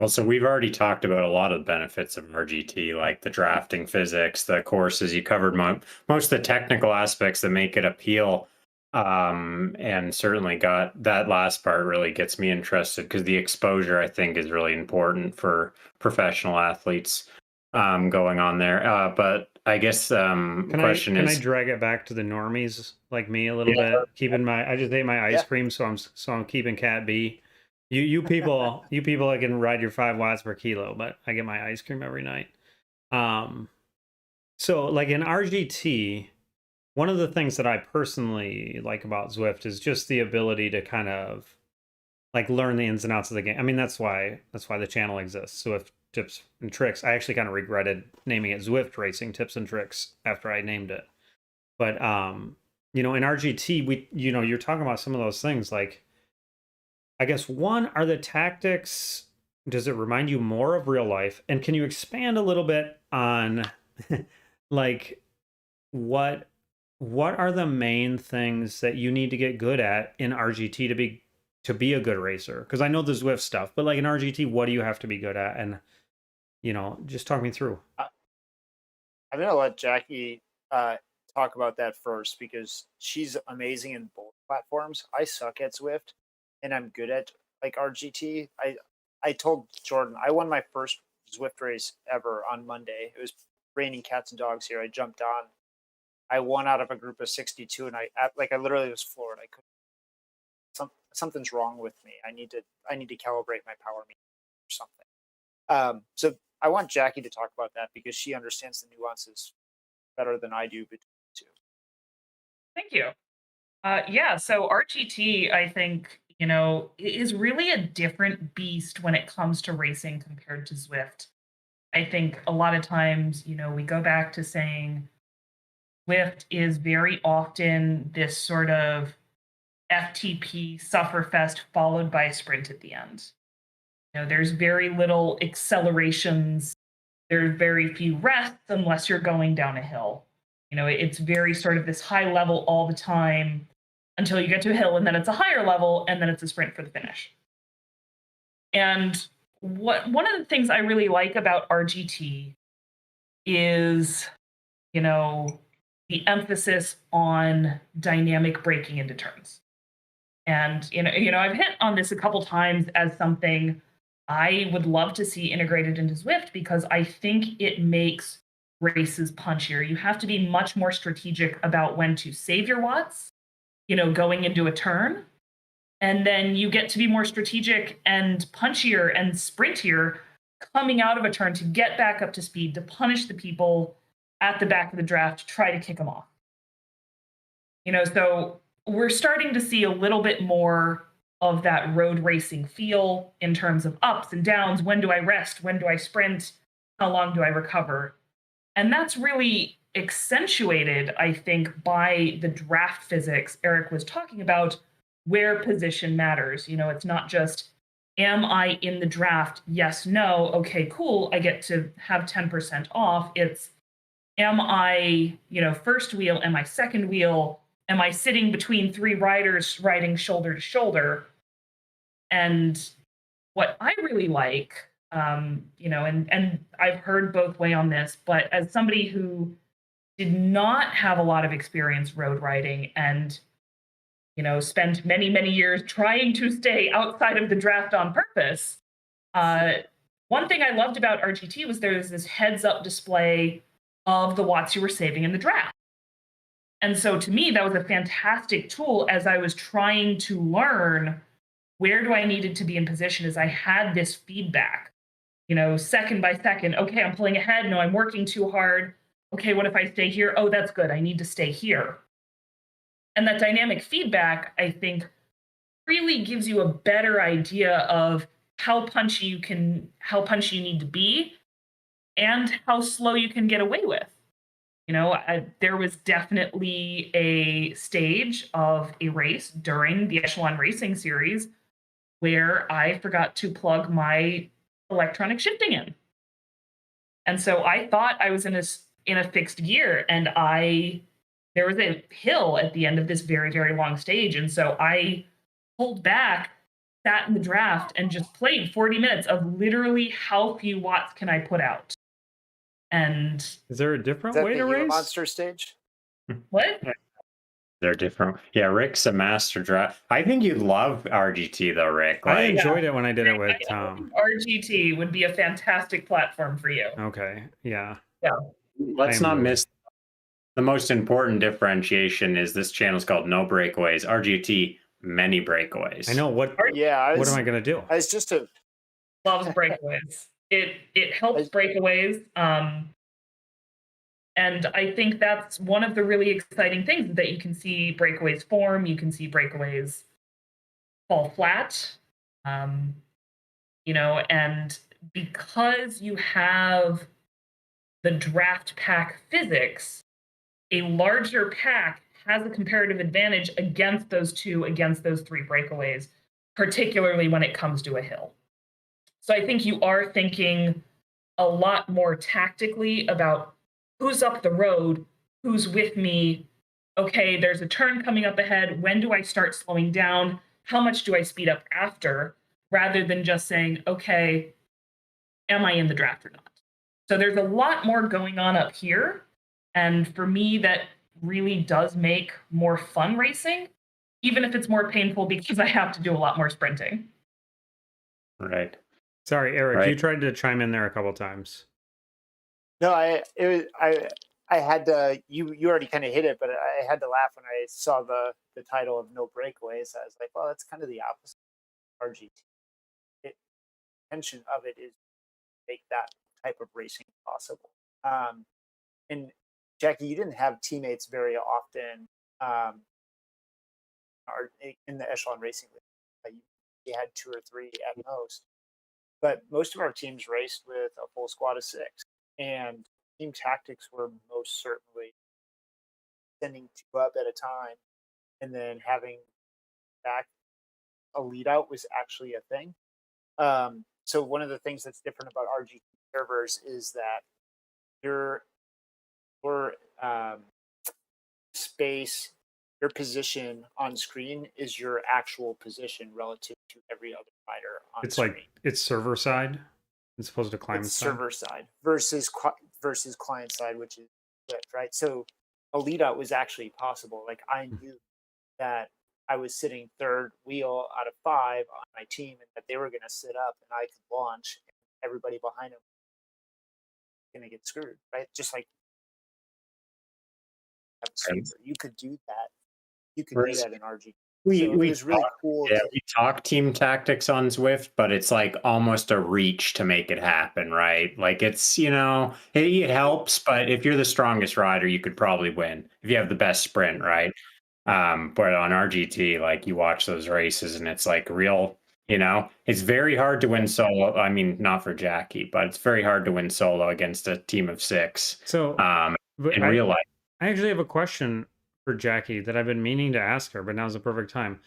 Well, so we've already talked about a lot of the benefits of RGT, like the drafting physics, the courses. You covered most of the technical aspects that make it appeal. And certainly got that last part really gets me interested because the exposure I think is really important for professional athletes going on there. But I guess Can I drag it back to the normies like me a little bit? I just ate my ice cream, so I'm keeping Cat B. You people I can ride your 5 watts per kilo, but I get my ice cream every night. So like in RGT, one of the things that I personally like about Zwift is just the ability to kind of like learn the ins and outs of the game. I mean, that's why the channel exists. Zwift Tips and Tricks. I actually kind of regretted naming it Zwift Racing Tips and Tricks after I named it. But in RGT, you're talking about some of those things. Like, I guess one, are the tactics, does it remind you more of real life? And can you expand a little bit on like what are the main things that you need to get good at in RGT to be a good racer? Because I know the Zwift stuff, but like in RGT, what do you have to be good at? And just talk me through. I'm gonna let Jackie talk about that first because she's amazing in both platforms. I suck at Zwift, and I'm good at like RGT. I told Jordan I won my first Zwift race ever on Monday. It was raining cats and dogs here. I jumped on. I won out of a group of 62, and I literally was floored. I couldn't. Something's wrong with me. I need to calibrate my power meter or something. So I want Jackie to talk about that because she understands the nuances better than I do between the two. Thank you. So RGT, I think, is really a different beast when it comes to racing compared to Zwift. I think a lot of times, we go back to saying Zwift is very often this sort of FTP sufferfest followed by a sprint at the end. There's very little accelerations. There's very few rests unless you're going down a hill. It's very sort of this high level all the time until you get to a hill, and then it's a higher level, and then it's a sprint for the finish. And one of the things I really like about RGT is, the emphasis on dynamic braking into turns. And I've hit on this a couple times as something I would love to see integrated into Zwift, because I think it makes races punchier. You have to be much more strategic about when to save your watts, going into a turn. And then you get to be more strategic and punchier and sprintier coming out of a turn to get back up to speed, to punish the people at the back of the draft, to try to kick them off. So we're starting to see a little bit more of that road racing feel in terms of ups and downs. When do I rest? When do I sprint? How long do I recover? And that's really accentuated, I think, by the draft physics Eric was talking about, where position matters. It's not just, am I in the draft? Yes, no. Okay, cool. I get to have 10% off. It's, am I, first wheel? Am I second wheel? Am I sitting between three riders riding shoulder to shoulder? And what I really like, and I've heard both way on this, but as somebody who did not have a lot of experience road riding and spent many, many years trying to stay outside of the draft on purpose, one thing I loved about RGT was there was this heads-up display of the watts you were saving in the draft. And so to me, that was a fantastic tool as I was trying to learn where do I needed to be in position, as I had this feedback, second by second. Okay, I'm pulling ahead. No, I'm working too hard. Okay, what if I stay here? Oh, that's good. I need to stay here. And that dynamic feedback, I think, really gives you a better idea of how punchy you need to be and how slow you can get away with. There was definitely a stage of a race during the Echelon Racing Series where I forgot to plug my electronic shifting in. And so I thought I was in a fixed gear, and there was a hill at the end of this very, very long stage. And so I pulled back, sat in the draft, and just played 40 minutes of literally how few watts can I put out. And is there a different Is that way the to Gila race? Monster stage? what? They're different. Yeah, Rick's a master draft. I think you'd love RGT though, Rick. I enjoyed it when I did it with I Tom. think RGT would be a fantastic platform for you. Okay, yeah. Let's not miss the most important differentiation is this channel is called No Breakaways. RGT, many breakaways. I know. What am I going to do? It's just a loves breakaways. It helps breakaways. And I think that's one of the really exciting things, that you can see breakaways form, you can see breakaways fall flat, and because you have the draft pack physics, a larger pack has a comparative advantage against those three breakaways, particularly when it comes to a hill. So I think you are thinking a lot more tactically about who's up the road, who's with me. Okay, there's a turn coming up ahead. When do I start slowing down? How much do I speed up after? Rather than just saying, okay, am I in the draft or not? So there's a lot more going on up here. And for me, that really does make more fun racing, even if it's more painful because I have to do a lot more sprinting. Right. Sorry, Eric, Right. you tried to chime in there a couple times. No, I had to. You already kind of hit it, but I had to laugh when I saw the title of No Breakaways. I was like, well, that's kind of the opposite of RGT. The intention of it is to make that type of racing possible. And Jackie, you didn't have teammates very often in the Echelon Racing League. You had 2 or 3 at most. But most of our teams raced with a full squad of 6. And team tactics were most certainly sending 2 up at a time, and then having back a lead out was actually a thing. So one of the things that's different about RGT servers is that your your space, your position on screen is your actual position relative to every other rider on It's screen. like it's server side as opposed to client It's side. server side versus client side, which is Zwift, right? So a lead out was actually possible. Like I knew that I was sitting third wheel out of 5 on my team, and that they were going to sit up, and I could launch, and everybody behind them was going to get screwed, right? Just like have a Right. sweeper. You could do that. You could do Whereas that in RG. we So it we was really talk, cool. yeah, we talk team tactics on Zwift, but it's like almost a reach to make it happen, right? Like it's, it helps, but if you're the strongest rider, you could probably win if you have the best sprint, right? But on RGT, like you watch those races and it's like real, it's very hard to win solo. I mean, not for Jackie, but it's very hard to win solo against a team of 6. So but in real life. I actually have a question for Jackie that I've been meaning to ask her, but now's the perfect time.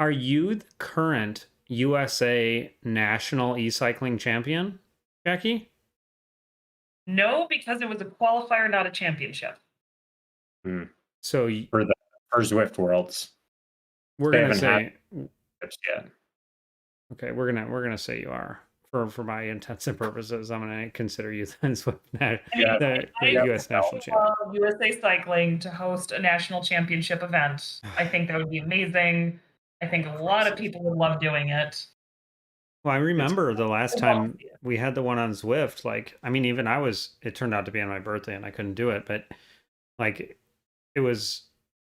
Are you the current USA national e-cycling champion, Jackie? No, because it was a qualifier, not a championship. So For Zwift Worlds, we're they gonna haven't had say tips yet. okay. We're gonna say you are for my intents and purposes. I'm gonna consider you then the U.S. national champion. USA Cycling to host a national championship event. I think that would be amazing. I think a lot of people would love doing it. Well, I remember the last time we had the one on Zwift. Like, I mean, even it turned out to be on my birthday, and I couldn't do it, but like, it was.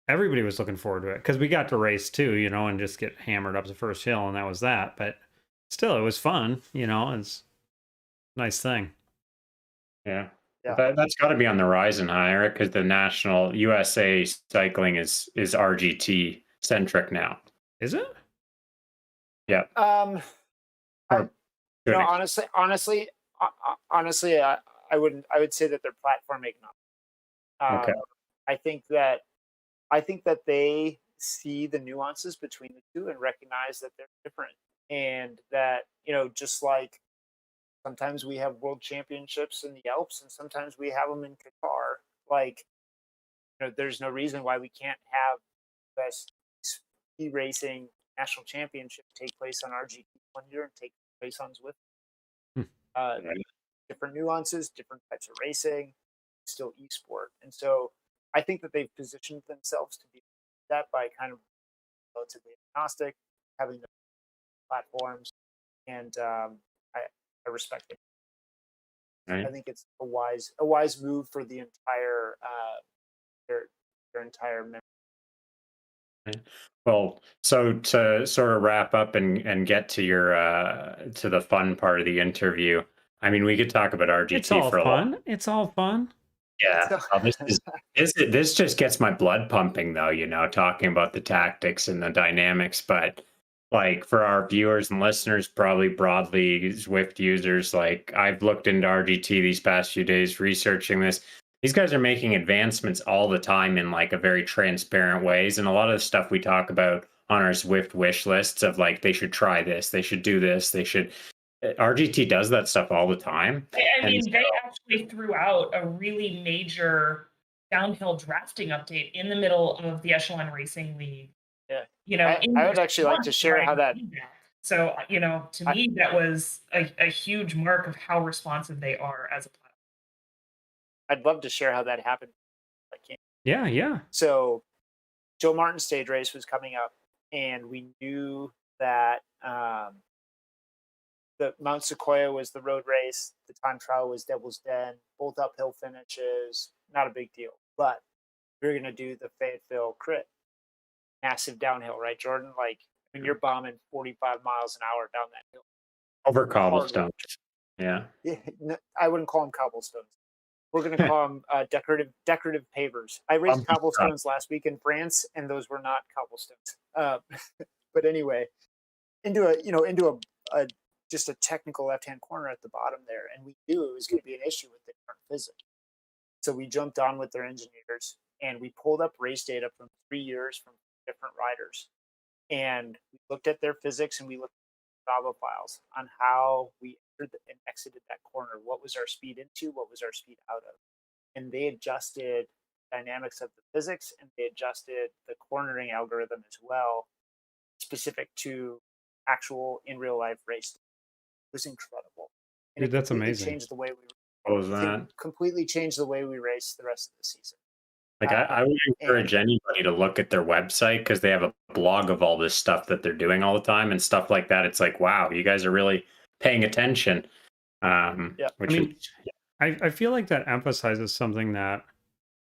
Everybody was looking forward to it because we got to race too, and just get hammered up the first hill, and that was that. But still, it was fun, it's a nice thing. Yeah. Yeah. That's got to be on the horizon, Eric, because the national USA cycling is RGT centric now. Is it? Yeah. Honestly, I would say that they're platform agnostic. Okay. I think that they see the nuances between the two and recognize that they're different, and that just like sometimes we have world championships in the Alps and sometimes we have them in Qatar. Like, there's no reason why we can't have best speed racing national championship take place on RGT one year and take place on Zwift. Different nuances, different types of racing, still esport. And so I think that they've positioned themselves to be that by kind of relatively agnostic, having the platforms, and I respect it. Right. I think it's a wise move for the entire their entire member. Well, so to sort of wrap up and get to your to the fun part of the interview, I mean, we could talk about RGT It's all for a long. fun. It's all fun. Yeah, this just gets my blood pumping, though. Talking about the tactics and the dynamics, but like for our viewers and listeners, probably broadly Zwift users, like I've looked into RGT these past few days researching this. These guys are making advancements all the time in like a very transparent ways, and a lot of the stuff we talk about on our Zwift wish lists of like they should try this, they should do this, they should. RGT does that stuff all the time. I mean, they actually threw out a really major downhill drafting update in the middle of the Echelon Racing League. Yeah. I would actually like to share how that. So, to me, that was a huge mark of how responsive they are as a platform. I'd love to share how that happened. I can't. Yeah. So, Joe Martin's stage race was coming up, and we knew that the Mount Sequoia was the road race. The time trial was Devil's Den, both uphill finishes, not a big deal. But we were going to do the Fayetteville crit, massive downhill, right, Jordan? Like when you're bombing 45 miles an hour down that hill. Over cobblestones. Yeah. No, I wouldn't call them cobblestones. We're going to call them decorative pavers. I raced cobblestones last week in France, and those were not cobblestones. But anyway, into a just a technical left-hand corner at the bottom there, and we knew it was going to be an issue with the current physics. So we jumped on with their engineers, and we pulled up race data from 3 years from different riders, and we looked at their physics, and we looked Java files on how we entered and exited that corner. What was our speed into? What was our speed out of? And they adjusted dynamics of the physics, and they adjusted the cornering algorithm as well, specific to actual in real life race. It was incredible. And Dude, it that's completely amazing. changed the way we What was that? completely changed the way we race the rest of the season. Like I would encourage anybody to look at their website because they have a blog of all this stuff that they're doing all the time and stuff like that. It's like, wow, you guys are really paying attention. Yeah. Which I mean, I feel like that emphasizes something that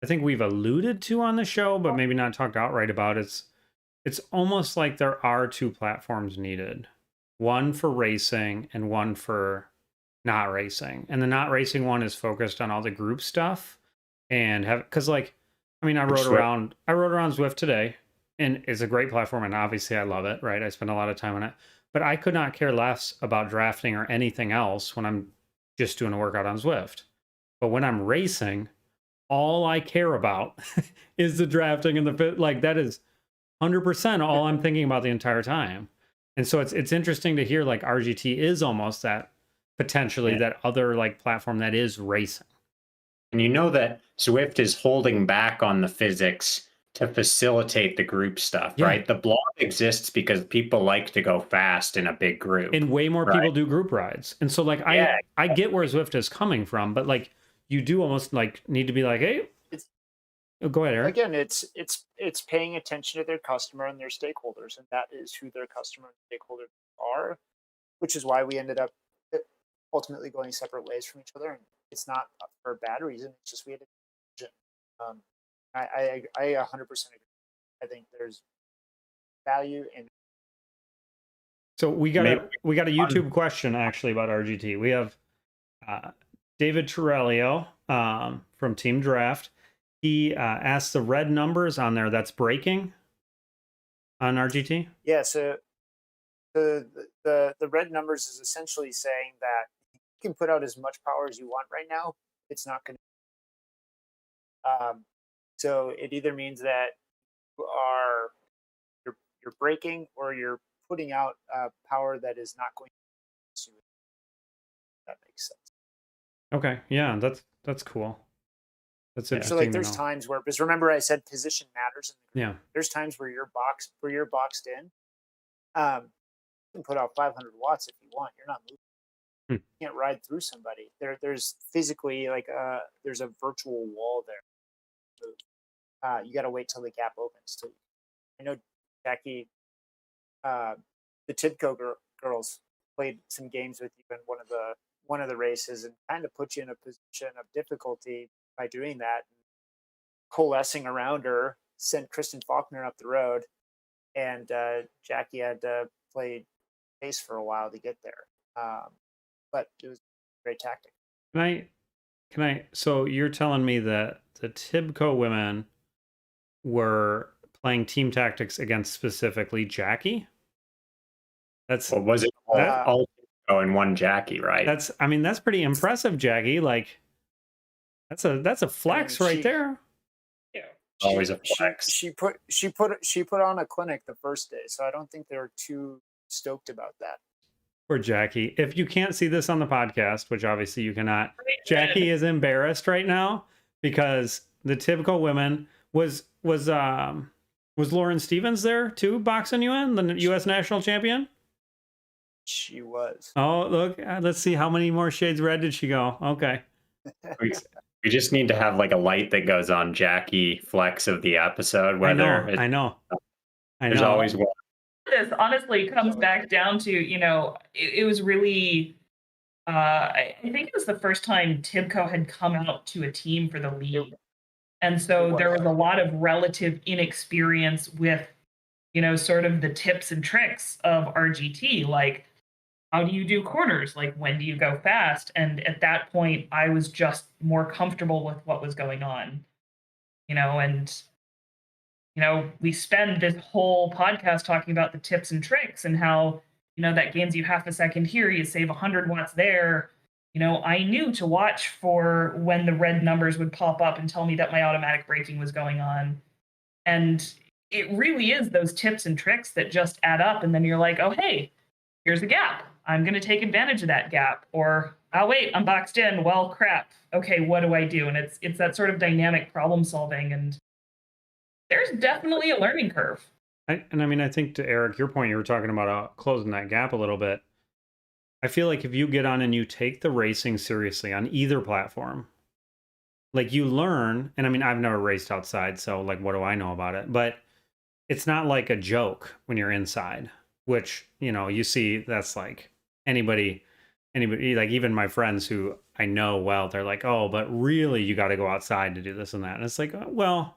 I think we've alluded to on the show, but maybe not talked outright about. It's almost like there are two platforms needed, one for racing and one for not racing. And the not racing one is focused on all the group stuff and because like, I mean, I rode around Zwift today, and it's a great platform, and obviously I love it, right? I spend a lot of time on it, but I could not care less about drafting or anything else when I'm just doing a workout on Zwift. But when I'm racing, all I care about is the drafting and the fit. Like that is 100% all I'm thinking about the entire time. And so it's interesting to hear like RGT is almost that potentially that other like platform that is racing. And you know that Zwift is holding back on the physics to facilitate the group stuff, right? The blog exists because people like to go fast in a big group. And way more people do group rides. And so like I get where Zwift is coming from, but like you do almost like need to be like, hey, go ahead, Eric. Again, it's paying attention to their customer and their stakeholders, and that is who their customer and stakeholders are, which is why we ended up ultimately going separate ways from each other. And it's not for a bad reason. It's just we had a vision. I 100% agree. I think there's value in. So we got a YouTube question actually about RGT. We have David Torello from Team Draft. He asked the red numbers on there that's breaking on RGT. Yeah, so the red numbers is essentially saying that you can put out as much power as you want right now. It's not going to. So it either means that you're braking or you're putting out power that is not going to. That makes sense. Okay, yeah, that's cool. That's interesting. So like there's times where, because remember I said position matters. There's times where you're boxed in. You can put out 500 watts if you want. You're not moving. You can't ride through somebody. There's physically like there's a virtual wall there. You got to wait till the gap opens. I know Jackie, the Tidco girls played some games with you in one of the races and kind of put you in a position of difficulty by doing that. Coalescing around her sent Kristen Faulkner up the road, and Jackie had to play pace for a while to get there. But it was a great tactic. Can I? So you're telling me that the Tibco women were playing team tactics against specifically Jackie? Was it all Tibco and one Jackie, right? That's pretty impressive, Jackie. Like that's a flex right there. Yeah, always a flex. She put on a clinic the first day, so I don't think they were too stoked about that. Poor Jackie. If you can't see this on the podcast, which obviously you cannot, Jackie is embarrassed right now because the Tibco women was Lauren Stevens there too, boxing you in, the U.S. national champion? She was. Oh, look, let's see how many more shades red did she go. Okay. We just need to have like a light that goes on Jackie flex of the episode. I know. There's always one. This honestly comes back down to, it was really, I think it was the first time Tibco had come out to a team for the league. And so there was a lot of relative inexperience with, sort of the tips and tricks of RGT. Like, how do you do corners? Like, when do you go fast? And at that point, I was just more comfortable with what was going on, we spend this whole podcast talking about the tips and tricks and how, that gains you half a second here, you save 100 watts there. I knew to watch for when the red numbers would pop up and tell me that my automatic braking was going on. And it really is those tips and tricks that just add up. And then you're like, oh, hey, here's a gap. I'm going to take advantage of that gap. Or, oh, wait, I'm boxed in. Well, crap. Okay, what do I do? And it's that sort of dynamic problem solving. And there's definitely a learning curve. I mean, I think to Eric, your point, you were talking about closing that gap a little bit. I feel like if you get on and you take the racing seriously on either platform, like you learn, and I mean, I've never raced outside, so like, what do I know about it? But it's not like a joke when you're inside, which, you know, you see that's like anybody, like even my friends who I know well, they're like, oh, but really you got to go outside to do this and that. And it's like, well,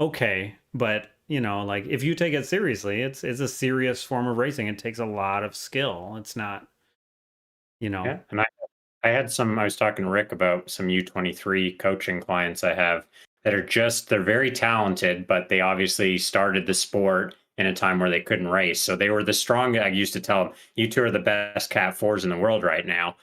okay. But you know, like if you take it seriously, it's a serious form of racing. It takes a lot of skill. It's not, you know. Yeah, and I had some. I was talking to Rick about some U23 coaching clients I have that are they're very talented, but they obviously started the sport in a time where they couldn't race. So they were the strong. I used to tell them, "You two are the best Cat 4s in the world right now.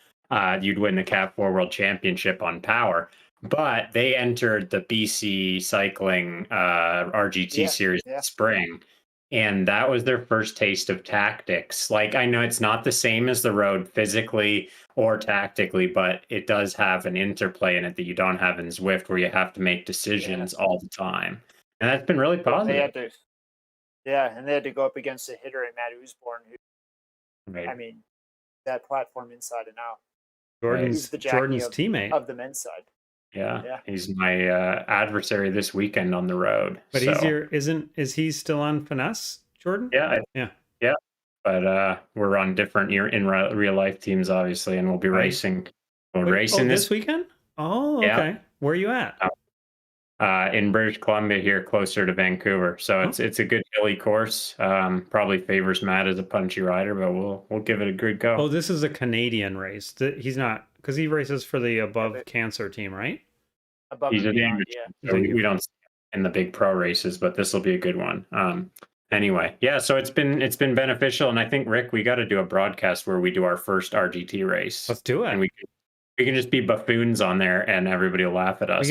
You'd win the Cat 4 World Championship on power." But they entered the BC Cycling RGT series this spring. And that was their first taste of tactics. Like, I know it's not the same as the road physically or tactically, but it does have an interplay in it that you don't have in Zwift, where you have to make decisions all the time. And that's been really positive. And they had to go up against a hitter in Matt Usborne, who, I mean, that platform inside and out. Jordan's teammate of the men's side. Yeah, he's my adversary this weekend on the road. But is he still on Finesse, Jordan? Yeah. But we're on different in real life teams, obviously, and we'll be racing. Racing this weekend. Oh, okay. Yeah. Where are you at? In British Columbia, here closer to Vancouver. So it's a good hilly course. Probably favors Matt as a punchy rider, but we'll give it a good go. Oh, this is a Canadian race. He's not, because he races for the Above Cancer team, right? He's a beyond, so we don't in the big pro races, but this will be a good one. Anyway, yeah. So it's been beneficial, and I think Rick, we got to do a broadcast where we do our first RGT race. Let's do it. And we can just be buffoons on there, and everybody will laugh at us.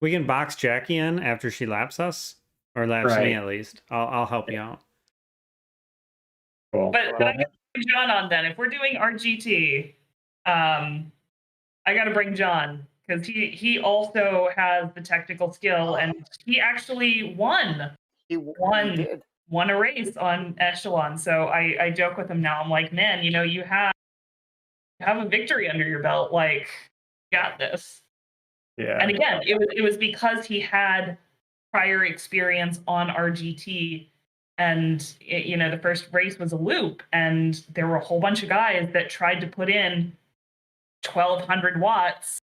We can box Jackie in after she laps us, or laps me at least. I'll help you out. Cool. But I got to bring John on then. If we're doing RGT, I got to bring John, because he also has the technical skill, and he actually won. He won a race on Echelon. So I joke with him now. I'm like, man, you know, you have a victory under your belt. Like, got this. Yeah. And again, it was because he had prior experience on RGT, and you know, the first race was a loop, and there were a whole bunch of guys that tried to put in 1,200 watts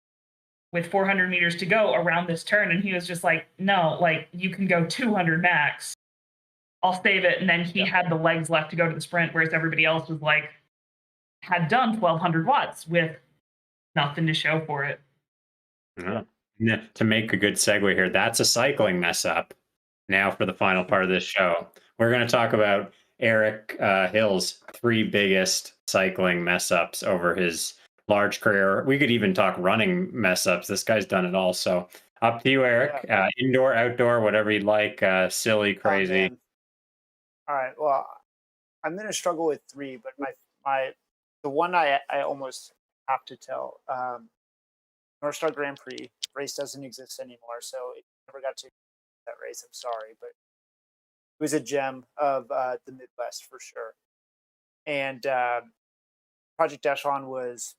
with 400 meters to go around this turn, and he was just like, no, like, you can go 200 max. I'll save it. And then he had the legs left to go to the sprint, whereas everybody else was like, had done 1,200 watts with nothing to show for it. Yeah. To make a good segue here, that's a cycling mess up. Now for the final part of this show, we're going to talk about Eric Hill's 3 biggest cycling mess ups over his large career. We could even talk running mess ups. This guy's done it all. So up to you, Eric. Indoor, outdoor, whatever you'd like. Silly, crazy. All right. Well, I'm going to struggle with 3, but the one I almost have to tell. North Star Grand Prix race doesn't exist anymore, so it never got to that race. I'm sorry, but it was a gem of the Midwest for sure. And Project Echelon was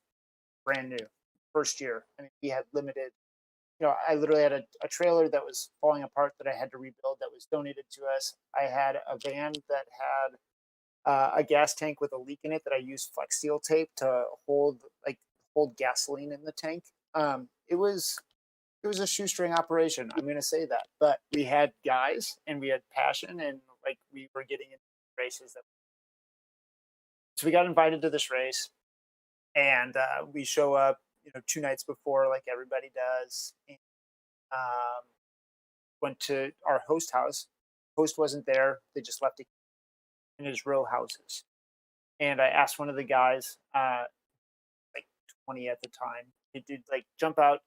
brand new, first year. I mean, we had limited. You know, I literally had a trailer that was falling apart that I had to rebuild that was donated to us. I had a van that had a gas tank with a leak in it that I used Flex Seal tape to hold gasoline in the tank. It was a shoestring operation. I'm going to say that, but we had guys and we had passion, and like we were getting into races. So we got invited to this race, and we show up, 2 nights before, like everybody does. And, went to our host house. Host wasn't there. They just left it in his row houses. And I asked one of the guys, like 20 at the time, he did like jump out,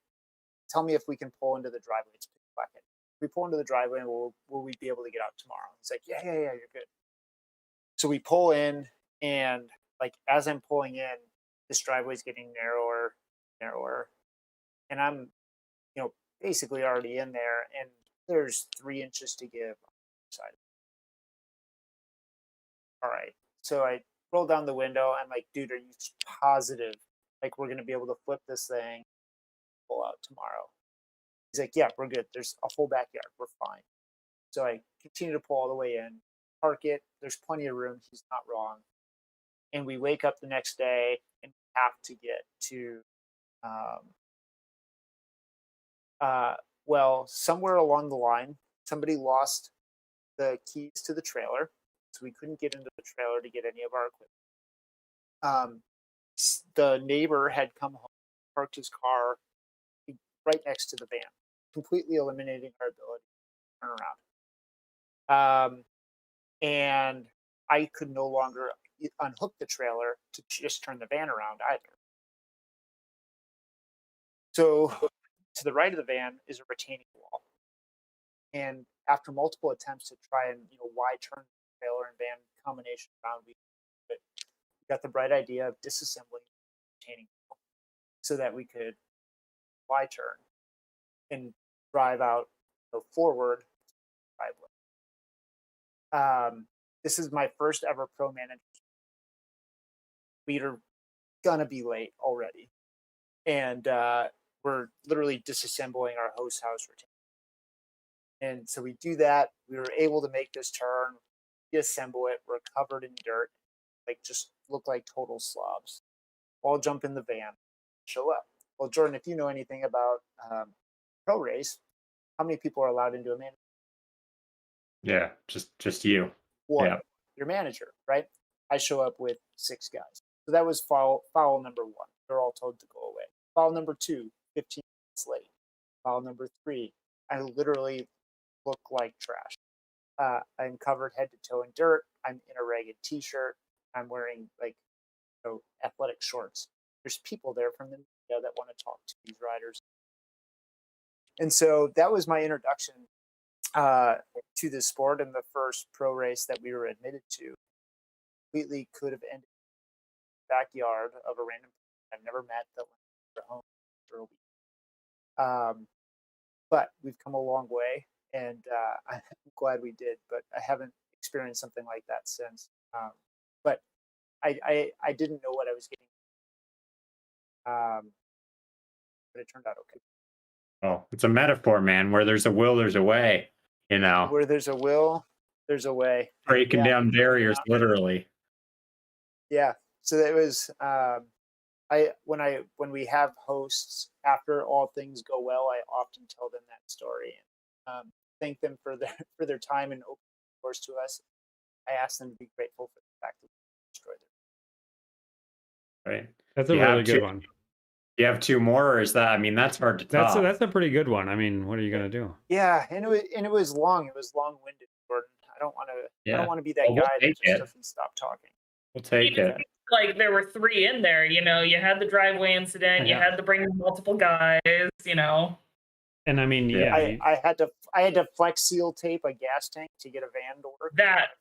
tell me if we can pull into the driveway. It's pitch black. We pull into the driveway, and will we be able to get out tomorrow? He's like, yeah, you're good. So we pull in, And like as I'm pulling in, this driveway's getting narrower, and I'm, basically already in there, and there's 3 inches to give on the side. All right. So I roll down the window. I'm like, dude, are you positive? Like, we're gonna be able to flip this thing, pull out tomorrow? He's like, yeah, we're good. There's a whole backyard. We're fine. So I continue to pull all the way in, park it. There's plenty of room. He's not wrong. And we wake up the next day and have to get to, um, somewhere along the line, somebody lost the keys to the trailer, so we couldn't get into the trailer to get any of our equipment. The neighbor had come home, parked his car right next to the van, completely eliminating our ability to turn around. And I could no longer unhook the trailer to just turn the van around either. So to the right of the van is a retaining wall. And after multiple attempts to try and, why turn the trailer and van combination around, we got the bright idea of disassembling the retaining wall so that we could Y turn and drive out forward driveway. This is my first ever pro manager. We are gonna be late already, and we're literally disassembling our host house retaining. And so we do that. We were able to make this turn, reassemble it. We're covered in dirt, like just look like total slobs. All jump in the van, show up. Well, Jordan, if you know anything about pro race, how many people are allowed into a man? Yeah, just you. One. Yeah. Your manager, right? I show up with 6 guys. So that was foul number 1. They're all told to go away. Foul number 2, 15 minutes late. Foul number 3, I literally look like trash. I'm covered head to toe in dirt. I'm in a ragged t-shirt. I'm wearing athletic shorts. There's people there from the media that want to talk to these riders. And so that was my introduction to the sport, and the first pro race that we were admitted to completely could have ended in the backyard of a random person I've never met that went to their home for a week. But we've come a long way, and I'm glad we did, but I haven't experienced something like that since. But I didn't know what I was getting. But it turned out okay. Oh, it's a metaphor, man. Where there's a will, there's a way. Where there's a will, there's a way. Breaking down barriers, literally. Yeah. So it was. When we have hosts, after all things go well, I often tell them that story and thank them for their time and opening doors to us. I ask them to be grateful for the fact that we destroyed them. Right. That's a really good one. You have 2 more, or is that? I mean, that's hard to top. That's a pretty good one. I mean, what are you gonna do? Yeah, and it was long. It was long-winded, Gordon. I don't want to be that guy that just doesn't stop talking. We'll take it. Like there were 3 in there, you had the driveway incident, you had to bring multiple guys, And I mean, I had to flex seal tape a gas tank to get a van to work. That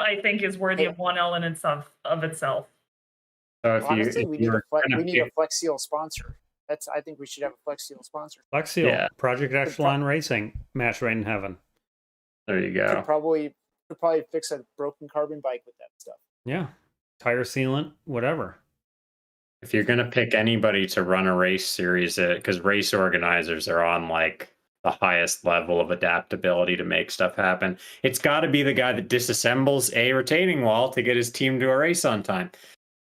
I think is worthy of one element of itself. So if honestly, we need a Flex Seal sponsor. I think we should have a Flex Seal sponsor. Flex Seal, Project Echelon Racing, match made in heaven. There you go. Could probably fix a broken carbon bike with that stuff. Yeah, tire sealant, whatever. If you're gonna pick anybody to run a race series, because race organizers are on like the highest level of adaptability to make stuff happen, it's got to be the guy that disassembles a retaining wall to get his team to a race on time.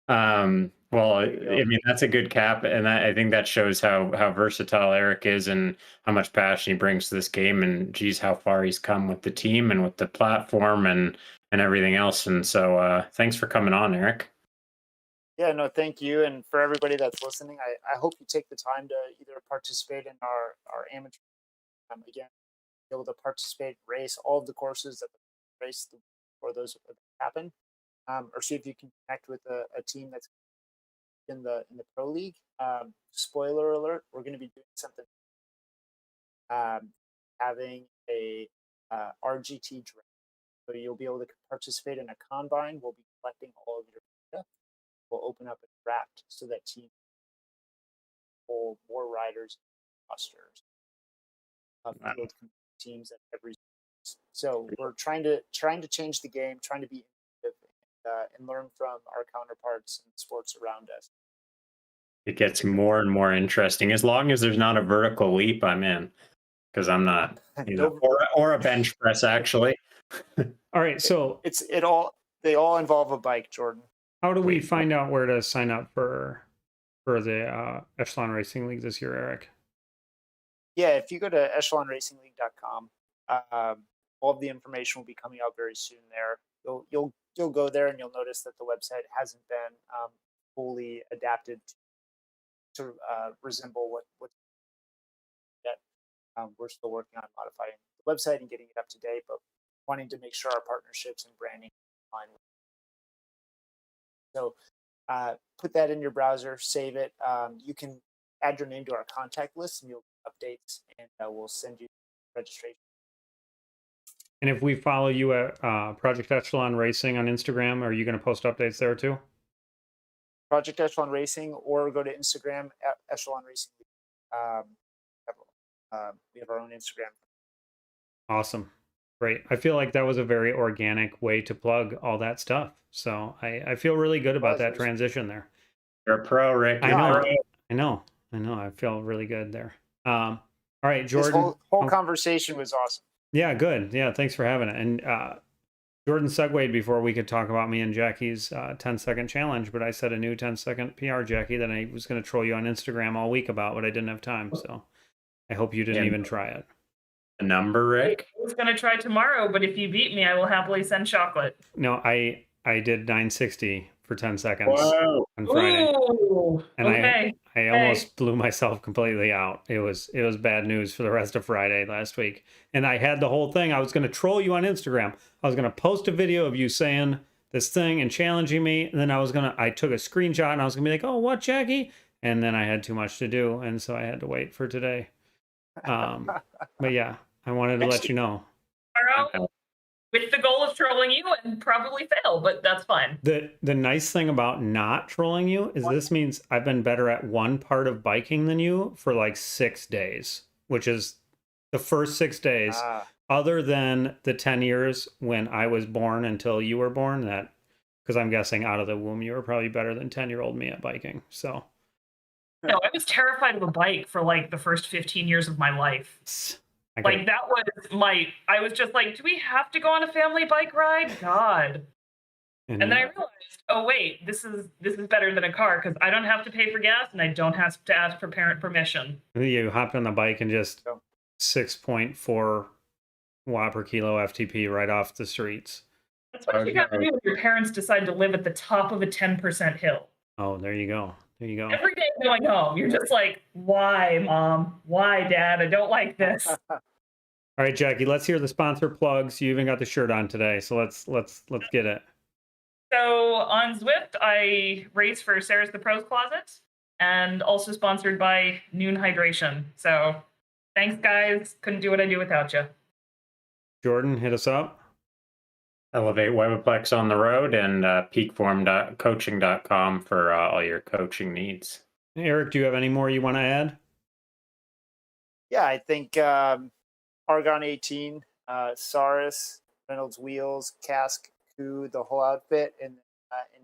Well, I mean, that's a good cap, and I think that shows how versatile Eric is and how much passion he brings to this game, and geez, how far he's come with the team and with the platform and everything else. And so thanks for coming on, Eric. Yeah, no, thank you. And for everybody that's listening, I hope you take the time to either participate in our amateur, again, be able to participate, race all of the courses that the race or those that happen, or see if you can connect with a team that's in the pro league. Spoiler alert, we're going to be doing something, having a RGT draft. So you'll be able to participate in a combine. We'll be collecting all of your data, we'll open up a draft so that teams pull more riders, rosters, field teams at every. So we're trying to change the game, trying to be innovative, and learn from our counterparts in sports around us. It gets more and more interesting. As long as there's not a vertical leap, I'm in, because I'm not, or a bench press actually. All right, so they all involve a bike, Jordan. How do we find out where to sign up for the Echelon Racing League this year, Eric? Yeah, if you go to echelonracingleague.com, all of the information will be coming out very soon there. You'll go there and you'll notice that the website hasn't been fully adapted to resemble what yet. We're still working on modifying the website and getting it up to date, but wanting to make sure our partnerships and branding are in line. So put that in your browser, save it. You can add your name to our contact list and you'll get updates, and we'll send you registration. And if we follow you at Project Echelon Racing on Instagram, are you going to post updates there too? Project Echelon Racing, or go to Instagram at Echelon Racing. We have our own Instagram. Awesome. Great. I feel like that was a very organic way to plug all that stuff. So I feel really good about that transition there. You're a pro, Rick. I know. I feel really good there. All right, Jordan. This whole conversation was awesome. Yeah, good. Yeah, thanks for having it. And Jordan segued before we could talk about me and Jackie's 10-second challenge, but I set a new 10-second PR, Jackie, that I was going to troll you on Instagram all week about, but I didn't have time. So I hope you didn't even try it. A number, Rick? I was going to try tomorrow, but if you beat me, I will happily send chocolate. No, I did 960 for 10 seconds on Friday. Ooh, and okay. I almost blew myself completely out. It was bad news for the rest of Friday last week. And I had the whole thing. I was going to troll you on Instagram. I was going to post a video of you saying this thing and challenging me. And then I took a screenshot and I was going to be like, oh, what, Jackie? And then I had too much to do. And so I had to wait for today. But yeah, I wanted to let you know. Tomorrow, with the goal of trolling you and probably fail, but that's fine. The nice thing about not trolling you is this means I've been better at one part of biking than you for like 6 days, which is the first 6 days, other than the 10 years when I was born until you were born. That, because I'm guessing out of the womb, you were probably better than 10-year-old me at biking. So. No, I was terrified of a bike for like the first 15 years of my life. Like that was I was just like, do we have to go on a family bike ride? God. And then I realized, oh wait, this is better than a car because I don't have to pay for gas and I don't have to ask for parent permission. You hopped on the bike and just 6.4 watt per kilo FTP right off the streets. That's what you got to do when your parents decide to live at the top of a 10% hill. Oh, there you go. There you go. Every day going home, you're just like, why, Mom? Why, Dad? I don't like this. All right, Jackie, let's hear the sponsor plugs. You even got the shirt on today, so let's get it. So on Zwift, I race for Sarah's the Pros Closet, and also sponsored by Noon Hydration. So thanks, guys. Couldn't do what I do without you. Jordan, hit us up. Elevate Webaplex on the road, and peakformcoaching.com for all your coaching needs. Eric, do you have any more you want to add? Yeah, I think Argon 18, Saris, Reynolds Wheels, Cask, Coup, the whole outfit, and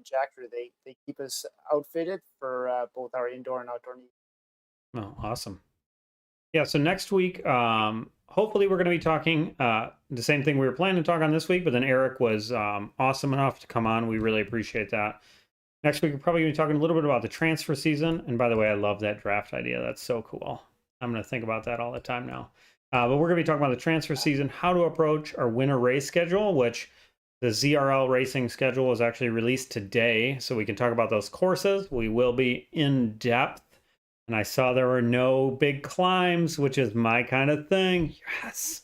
Jacquie, they keep us outfitted for both our indoor and outdoor needs. Oh, awesome. Yeah, so next week, hopefully we're going to be talking the same thing we were planning to talk on this week, but then Eric was awesome enough to come on. We really appreciate that. Next week, we're probably going to be talking a little bit about the transfer season. And by the way, I love that draft idea. That's so cool. I'm going to think about that all the time now. But we're going to be talking about the transfer season, how to approach our winter race schedule, which the ZRL racing schedule was actually released today. So we can talk about those courses. We will be in depth. And I saw there were no big climbs, which is my kind of thing. Yes.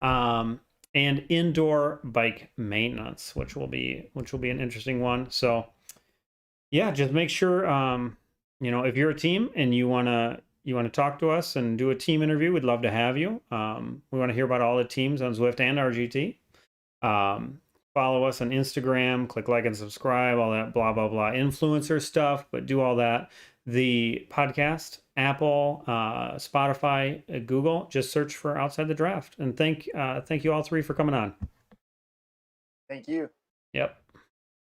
And indoor bike maintenance, which will be an interesting one. So yeah, just make sure if you're a team and you want to talk to us and do a team interview, we'd love to have you. We want to hear about all the teams on Zwift and RGT. follow us on Instagram, click like and subscribe, all that blah, blah, blah, influencer stuff, but do all that. The podcast, Apple, Spotify, Google, just search for Outside the Draft. And thank you all three for coming on. Thank you. Yep.